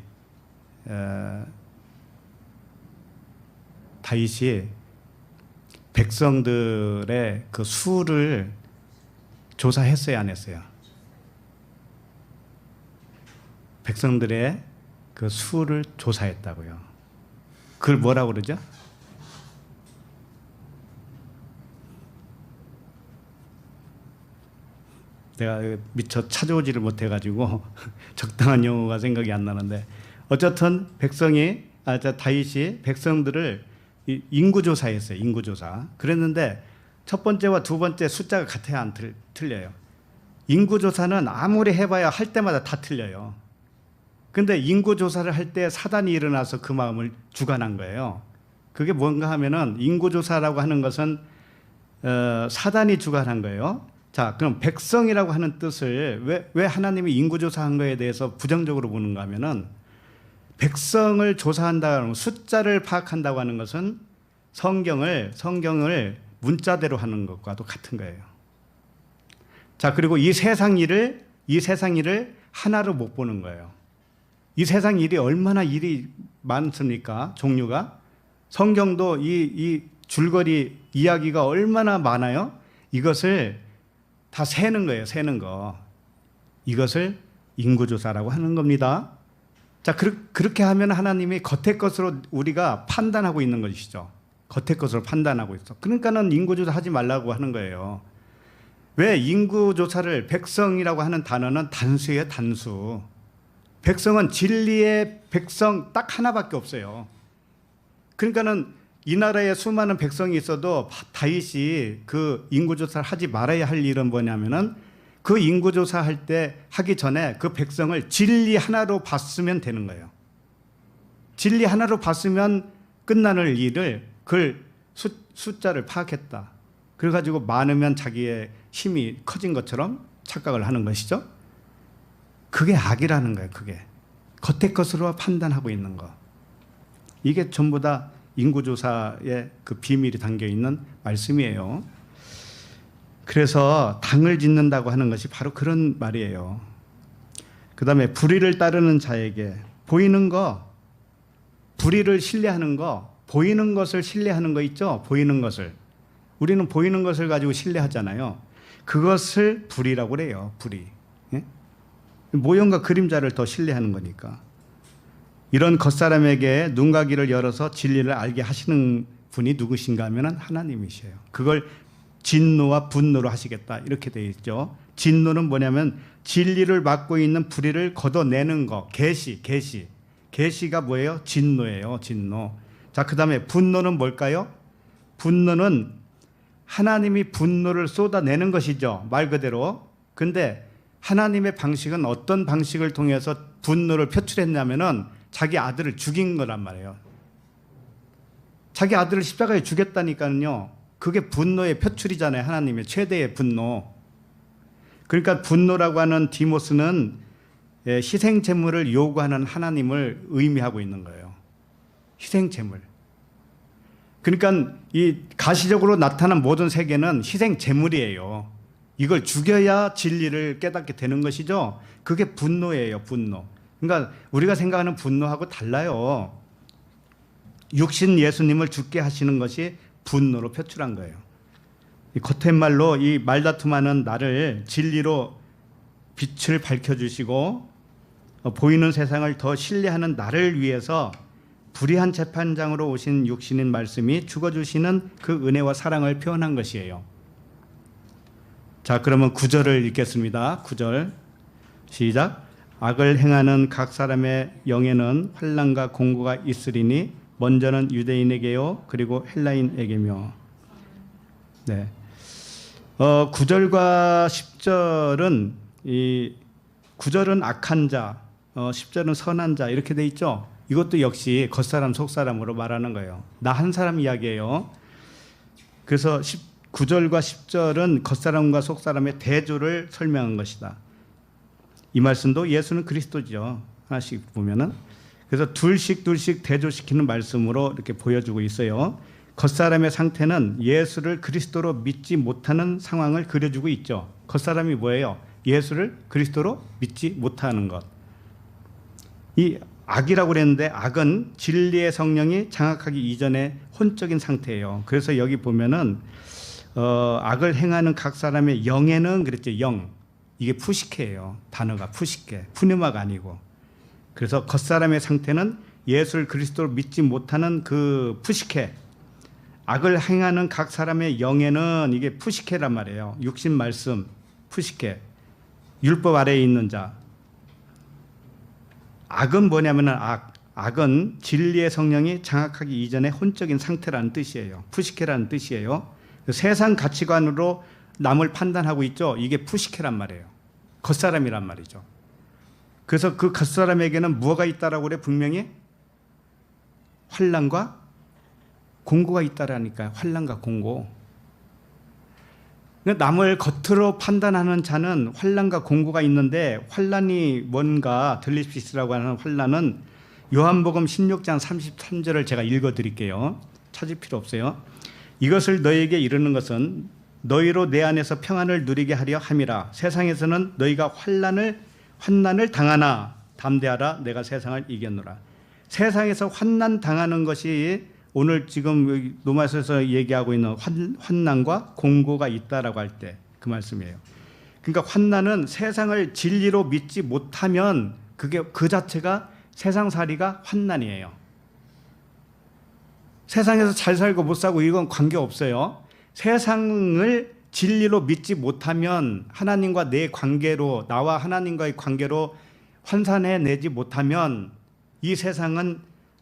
백성들의 그 수를 조사했어요, 안 했어요? 백성들의 그 수를 조사했다고요. 그걸 뭐라고 그러죠? 내가 미처 찾아오지를 못해가지고 적당한 용어가 생각이 안 나는데, 어쨌든 다윗이 백성들을 인구조사했어요. 인구조사. 그랬는데 첫 번째와 두 번째 숫자가 같아야 안 틀려요. 인구조사는 아무리 해봐야 할 때마다 다 틀려요. 근데 인구조사를 할 때 사단이 일어나서 그 마음을 주관한 거예요. 그게 뭔가 하면은 인구조사라고 하는 것은 사단이 주관한 거예요. 자, 그럼 백성이라고 하는 뜻을 왜 하나님이 인구조사한 거에 대해서 부정적으로 보는가 하면은, 백성을 조사한다고 하는, 숫자를 파악한다고 하는 것은 성경을 문자대로 하는 것과도 같은 거예요. 자, 그리고 이 세상 일을 하나로 못 보는 거예요. 이 세상 일이 얼마나 일이 많습니까? 종류가. 성경도 이 줄거리 이야기가 얼마나 많아요? 이것을 다 세는 거예요. 세는 거. 이것을 인구조사라고 하는 겁니다. 자, 그렇게 하면 하나님이 겉의 것으로 우리가 판단하고 있는 것이죠. 겉의 것으로 판단하고 있어. 그러니까는 인구조사 하지 말라고 하는 거예요. 왜 인구조사를, 백성이라고 하는 단어는 단수예요, 단수. 백성은 진리의 백성 딱 하나밖에 없어요. 그러니까는 이 나라에 수많은 백성이 있어도 다윗이 그 인구조사를 하지 말아야 할 일은 뭐냐면은, 그 인구조사 하기 전에 그 백성을 진리 하나로 봤으면 되는 거예요. 진리 하나로 봤으면 끝나는 일을, 그걸 숫자를 파악했다. 그래가지고 많으면 자기의 힘이 커진 것처럼 착각을 하는 것이죠. 그게 악이라는 거예요. 그게 겉의 것으로 판단하고 있는 거. 이게 전부 다 인구조사의 그 비밀이 담겨 있는 말씀이에요. 그래서 당을 짓는다고 하는 것이 바로 그런 말이에요. 그 다음에 불의를 따르는 자에게 보이는 거, 불의를 신뢰하는 거, 보이는 것을 신뢰하는 거 있죠? 보이는 것을. 우리는 보이는 것을 가지고 신뢰하잖아요. 그것을 불의라고 그래요. 불의. 예? 모형과 그림자를 더 신뢰하는 거니까. 이런 겉사람에게 눈과 귀를 열어서 진리를 알게 하시는 분이 누구신가 하면 하나님이셔요. 그걸 진노와 분노로 하시겠다, 이렇게 되어 있죠. 진노는 뭐냐면 진리를 막고 있는 불의를 걷어내는 거. 계시가 뭐예요? 진노예요. 진노. 자, 그 다음에 분노는 뭘까요? 분노는 하나님이 분노를 쏟아내는 것이죠. 말 그대로. 근데 하나님의 방식은 어떤 방식을 통해서 분노를 표출했냐면은 자기 아들을 죽인 거란 말이에요. 자기 아들을 십자가에 죽였다니까요. 그게 분노의 표출이잖아요. 하나님의 최대의 분노. 그러니까 분노라고 하는 디모스는 희생제물을 요구하는 하나님을 의미하고 있는 거예요. 희생제물. 그러니까 이 가시적으로 나타난 모든 세계는 희생제물이에요. 이걸 죽여야 진리를 깨닫게 되는 것이죠. 그게 분노예요. 분노. 그러니까 우리가 생각하는 분노하고 달라요. 육신 예수님을 죽게 하시는 것이 분노로 표출한 거예요. 겉의 말로 이 말다툼하는 나를 진리로 빛을 밝혀주시고 보이는 세상을 더 신뢰하는 나를 위해서 불의한 재판장으로 오신 육신인 말씀이 죽어주시는 그 은혜와 사랑을 표현한 것이에요. 자, 그러면 9절을 읽겠습니다. 9절 시작. 악을 행하는 각 사람의 영에는 환난과 공고가 있으리니 먼저는 유대인에게요 그리고 헬라인에게며. 네. 9절과 10절은 9절은 악한 자, 10절은 선한 자 이렇게 돼 있죠. 이것도 역시 겉사람 속사람으로 말하는 거예요. 나 한 사람 이야기예요. 그래서 9절과 10절은 겉사람과 속사람의 대조를 설명한 것이다. 이 말씀도 예수는 그리스도죠. 하나씩 보면은. 그래서 둘씩 대조시키는 말씀으로 이렇게 보여주고 있어요. 겉사람의 상태는 예수를 그리스도로 믿지 못하는 상황을 그려주고 있죠. 겉사람이 뭐예요? 예수를 그리스도로 믿지 못하는 것. 이 악이라고 그랬는데 악은 진리의 성령이 장악하기 이전의 혼적인 상태예요. 그래서 여기 보면은 악을 행하는 각 사람의 영에는 그랬죠. 영. 이게 푸시케예요. 단어가 푸시케. 푸뉴마가 아니고. 그래서 겉사람의 상태는 예수를 그리스도로 믿지 못하는 그 푸시케. 악을 행하는 각 사람의 영에는 이게 푸시케란 말이에요. 육신 말씀 푸시케. 율법 아래에 있는 자. 악은 뭐냐면은 악은 진리의 성령이 장악하기 이전의 혼적인 상태라는 뜻이에요. 푸시케라는 뜻이에요. 세상 가치관으로 남을 판단하고 있죠. 이게 푸시케란 말이에요. 겉사람이란 말이죠. 그래서 그 겉사람에게는 무엇가 있다라고 그래? 분명히 환난과 공고가 있다라니까요. 환난과 공고. 남을 겉으로 판단하는 자는 환난과 공고가 있는데 환난이 뭔가 들릴 수 있으라고 하는 환난은 요한복음 16장 33절을 제가 읽어드릴게요. 찾을 필요 없어요. 이것을 너희에게 이르는 것은 너희로 내 안에서 평안을 누리게 하려 함이라. 세상에서는 너희가 환난을 당하나 담대하라. 내가 세상을 이겼노라. 세상에서 환난 당하는 것이 오늘 지금 로마서에서 얘기하고 있는 환난과 공고가 있다라고 할 때 그 말씀이에요. 그러니까 환난은 세상을 진리로 믿지 못하면 그게 그 자체가 세상살이가 환난이에요. 세상에서 잘 살고 못 살고 이건 관계없어요. 세상을 진리로 믿지 못하면 하나님과 내 관계로 나와 하나님과의 관계로 환산해내지 못하면 이 세상은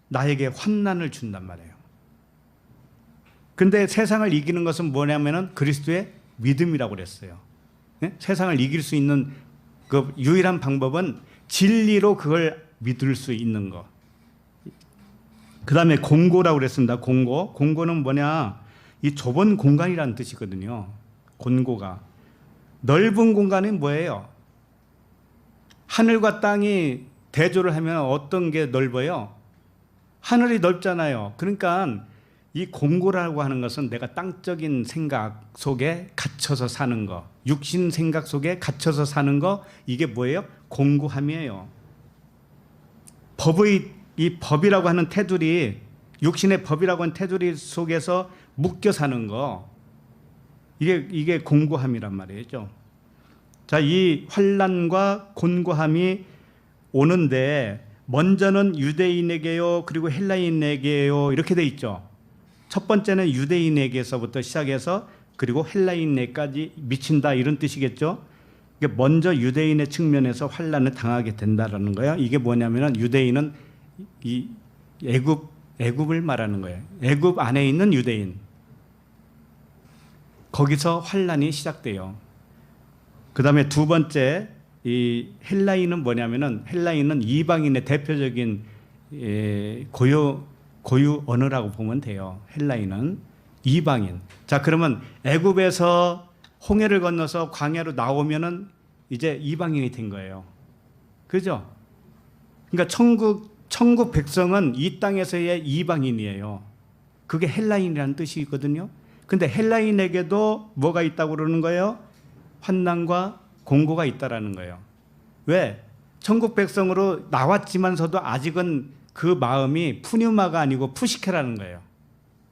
나에게 환난을 준단 말이에요. 근데 세상을 이기는 것은 뭐냐면은 그리스도의 믿음이라고 그랬어요. 네? 세상을 이길 수 있는 그 유일한 방법은 진리로 그걸 믿을 수 있는 것. 그 다음에 공고라고 그랬습니다. 공고는 뭐냐? 이 좁은 공간이라는 뜻이거든요. 공고가. 넓은 공간은 뭐예요? 하늘과 땅이 대조를 하면 어떤 게 넓어요? 하늘이 넓잖아요. 그러니까 이 공고라고 하는 것은 내가 땅적인 생각 속에 갇혀서 사는 거, 육신 생각 속에 갇혀서 사는 거, 이게 뭐예요? 공고함이에요. 이 법이라고 하는 테두리, 육신의 법이라고 하는 테두리 속에서 묶여 사는 거, 이게 공고함이란 말이죠. 자, 이 환난과 곤고함이 오는데 먼저는 유대인에게요, 그리고 헬라인에게요, 이렇게 돼 있죠. 첫 번째는 유대인에게서부터 시작해서 그리고 헬라인에까지 미친다, 이런 뜻이겠죠. 먼저 유대인의 측면에서 환난을 당하게 된다라는 거예요. 이게 뭐냐면은 유대인은 이 애굽을 말하는 거예요. 애굽 안에 있는 유대인. 거기서 환난이 시작돼요. 그 다음에 두 번째, 이 헬라인은 뭐냐면은 헬라인은 이방인의 대표적인 고유 언어라고 보면 돼요. 헬라인은 이방인. 자, 그러면 애굽에서 홍해를 건너서 광야로 나오면은 이제 이방인이 된 거예요. 그죠? 그러니까 천국 백성은 이 땅에서의 이방인이에요. 그게 헬라인이라는 뜻이거든요. 근데 헬라인에게도 뭐가 있다고 그러는 거예요? 환난과 공고가 있다라는 거예요. 왜? 천국 백성으로 나왔지만서도 아직은 그 마음이 푸뉴마가 아니고 푸시케라는 거예요.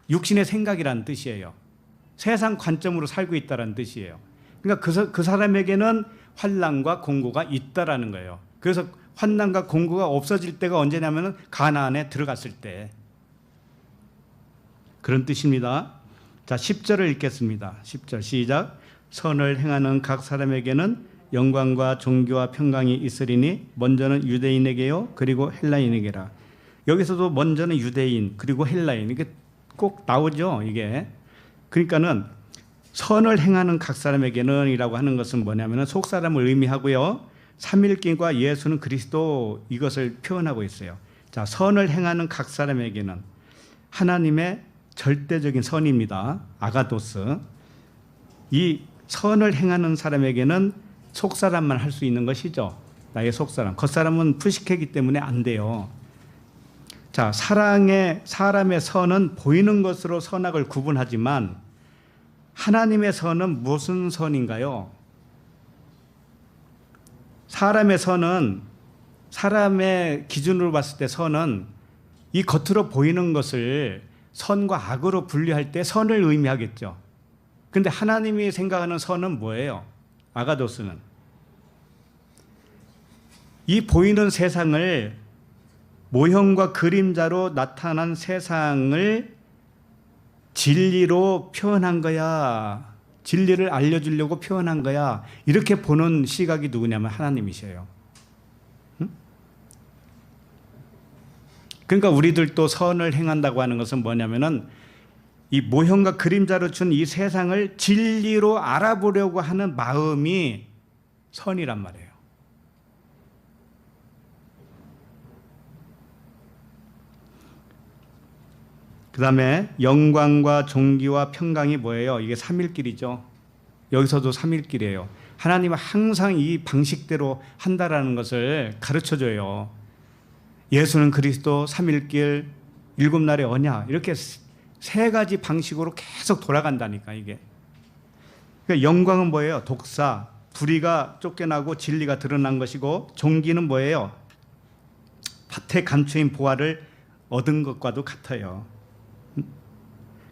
육신의 생각이라는 뜻이에요. 세상 관점으로 살고 있다라는 뜻이에요. 그러니까 그 사람에게는 환난과 공고가 있다라는 거예요. 그래서 환난과 공고가 없어질 때가 언제냐면은 가나안에 들어갔을 때. 그런 뜻입니다. 자, 10절을 읽겠습니다. 10절 시작. 선을 행하는 각 사람에게는 영광과 존귀와 평강이 있으리니 먼저는 유대인에게요 그리고 헬라인에게라. 여기서도 먼저는 유대인 그리고 헬라인, 이게 꼭 나오죠. 이게 그러니까는 선을 행하는 각 사람에게는 이라고 하는 것은 뭐냐면 속 사람을 의미하고요, 삼위일체와 예수는 그리스도, 이것을 표현하고 있어요. 자, 선을 행하는 각 사람에게는 하나님의 절대적인 선입니다. 아가도스. 이 선을 행하는 사람에게는 속사람만 할 수 있는 것이죠. 나의 속사람. 겉사람은 푸시케기 때문에 안 돼요. 자, 사랑의 사람의 선은 보이는 것으로 선악을 구분하지만 하나님의 선은 무슨 선인가요? 사람의 선은, 사람의 기준으로 봤을 때 선은 이 겉으로 보이는 것을 선과 악으로 분리할 때 선을 의미하겠죠. 근데 하나님이 생각하는 선은 뭐예요? 아가도스는 이 보이는 세상을, 모형과 그림자로 나타난 세상을 진리로 표현한 거야. 진리를 알려주려고 표현한 거야. 이렇게 보는 시각이 누구냐면 하나님이셔요. 응? 그러니까 우리들도 선을 행한다고 하는 것은 뭐냐면은 이 모형과 그림자로 준 이 세상을 진리로 알아보려고 하는 마음이 선이란 말이에요. 그 다음에 영광과 존귀와 평강이 뭐예요? 이게 삼일길이죠. 여기서도 삼일길이에요. 하나님은 항상 이 방식대로 한다라는 것을 가르쳐줘요. 예수는 그리스도, 삼일길, 일곱 날의 언약, 이렇게 세 가지 방식으로 계속 돌아간다니까 이게. 그러니까 영광은 뭐예요? 독사, 불의가 쫓겨나고 진리가 드러난 것이고, 존귀는 뭐예요? 밭에 감추인 보화를 얻은 것과도 같아요.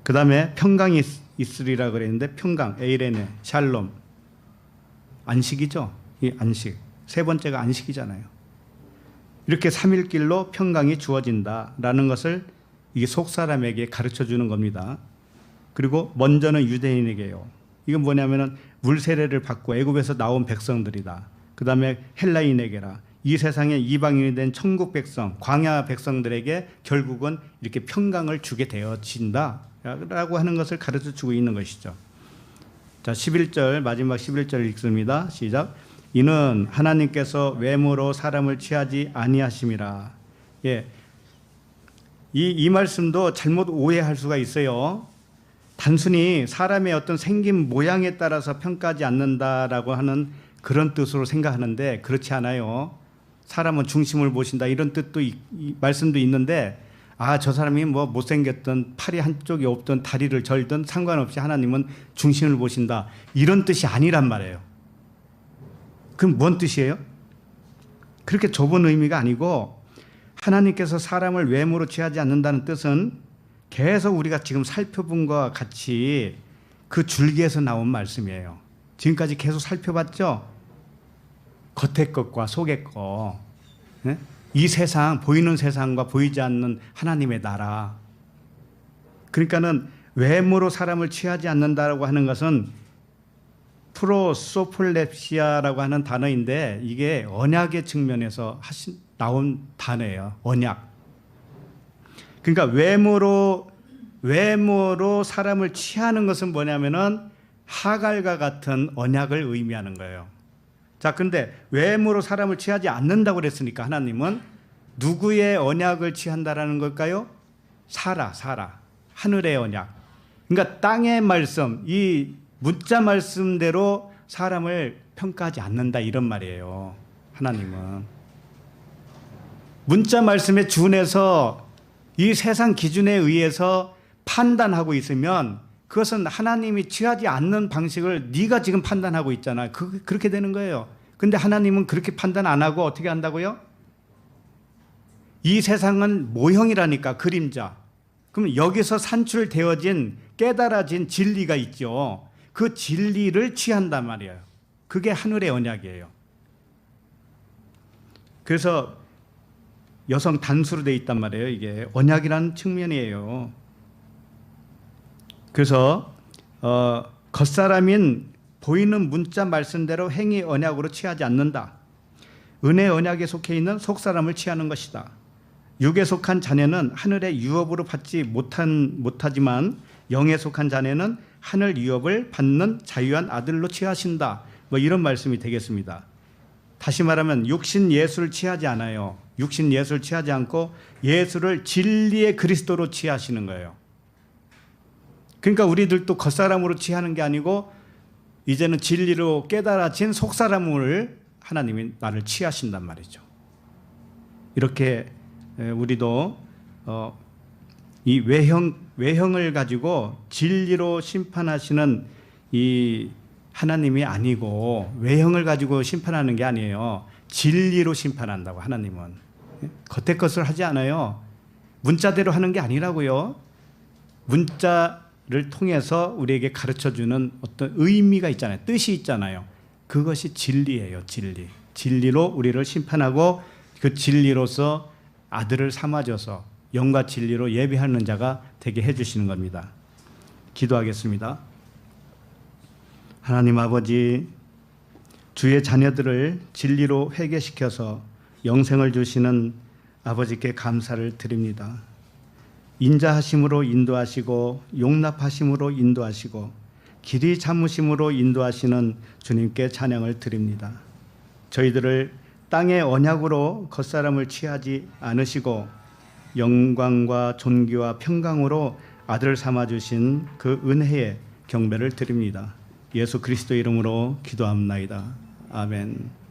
그 다음에 평강이 있으리라 그랬는데, 평강, 에이레네, 샬롬, 안식이죠. 이 안식, 세 번째가 안식이잖아요. 이렇게 삼일길로 평강이 주어진다라는 것을 이게 속사람에게 가르쳐주는 겁니다. 그리고 먼저는 유대인에게요. 이건 뭐냐면은 물세례를 받고 애굽에서 나온 백성들이다. 그 다음에 헬라인에게라. 이 세상에 이방인이 된 천국 백성, 광야 백성들에게 결국은 이렇게 평강을 주게 되어진다 라고 하는 것을 가르쳐주고 있는 것이죠. 자, 11절, 마지막 11절 읽습니다. 시작. 이는 하나님께서 외모로 사람을 취하지 아니하심이라. 예, 이 말씀도 잘못 오해할 수가 있어요. 단순히 사람의 어떤 생긴 모양에 따라서 평가하지 않는다라고 하는 그런 뜻으로 생각하는데 그렇지 않아요. 사람은 중심을 보신다 이런 뜻도 말씀도 있는데, 아, 저 사람이 뭐 못생겼던, 팔이 한쪽이 없던, 다리를 절든 상관없이 하나님은 중심을 보신다, 이런 뜻이 아니란 말이에요. 그럼 뭔 뜻이에요? 그렇게 좁은 의미가 아니고, 하나님께서 사람을 외모로 취하지 않는다는 뜻은 계속 우리가 지금 살펴본 것과 같이 그 줄기에서 나온 말씀이에요. 지금까지 계속 살펴봤죠? 겉의 것과 속의 것, 네? 이 세상, 보이는 세상과 보이지 않는 하나님의 나라. 그러니까는 외모로 사람을 취하지 않는다라고 하는 것은 프로소폴렙시아라고 하는 단어인데, 이게 언약의 측면에서 나온 단어예요. 언약. 그러니까 외모로 사람을 취하는 것은 뭐냐면은 하갈과 같은 언약을 의미하는 거예요. 자, 근데 외모로 사람을 취하지 않는다고 그랬으니까 하나님은 누구의 언약을 취한다라는 걸까요? 사라. 하늘의 언약. 그러니까 땅의 말씀, 이 문자 말씀대로 사람을 평가하지 않는다, 이런 말이에요. 하나님은 문자 말씀에 준해서 이 세상 기준에 의해서 판단하고 있으면 그것은 하나님이 취하지 않는 방식을 네가 지금 판단하고 있잖아. 그렇게 되는 거예요. 근데 하나님은 그렇게 판단 안 하고 어떻게 한다고요? 이 세상은 모형이라니까, 그림자. 그럼 여기서 산출되어진, 깨달아진 진리가 있죠. 그 진리를 취한단 말이에요. 그게 하늘의 언약이에요. 그래서 여성 단수로 돼 있단 말이에요. 이게 언약이라는 측면이에요. 그래서 겉사람인 보이는 문자 말씀대로 행위 언약으로 취하지 않는다. 은혜 언약에 속해 있는 속사람을 취하는 것이다. 육에 속한 자녀는 하늘의 유업으로 받지 못하지만 영에 속한 자녀는 하늘 유업을 받는 자유한 아들로 취하신다. 뭐 이런 말씀이 되겠습니다. 다시 말하면 육신 예수를 취하지 않아요. 육신 예수를 취하지 않고 예수를 진리의 그리스도로 취하시는 거예요. 그러니까 우리들도 겉사람으로 취하는 게 아니고 이제는 진리로 깨달아진 속사람을 하나님이 나를 취하신단 말이죠. 이렇게 우리도 이 외형을 가지고 진리로 심판하시는 이 하나님이 아니고 외형을 가지고 심판하는 게 아니에요. 진리로 심판한다고 하나님은. 겉의 것을 하지 않아요. 문자대로 하는 게 아니라고요. 문자를 통해서 우리에게 가르쳐주는 어떤 의미가 있잖아요. 뜻이 있잖아요. 그것이 진리예요. 진리. 진리로 우리를 심판하고 그 진리로서 아들을 삼아줘서 영과 진리로 예배하는 자가 되게 해주시는 겁니다. 기도하겠습니다. 하나님 아버지, 주의 자녀들을 진리로 회개시켜서 영생을 주시는 아버지께 감사를 드립니다. 인자하심으로 인도하시고 용납하심으로 인도하시고 길이 참으심으로 인도하시는 주님께 찬양을 드립니다. 저희들을 땅의 언약으로 겉사람을 취하지 않으시고 영광과 존귀와 평강으로 아들 삼아주신 그 은혜에 경배를 드립니다. 예수 그리스도 이름으로 기도합나이다. 아멘.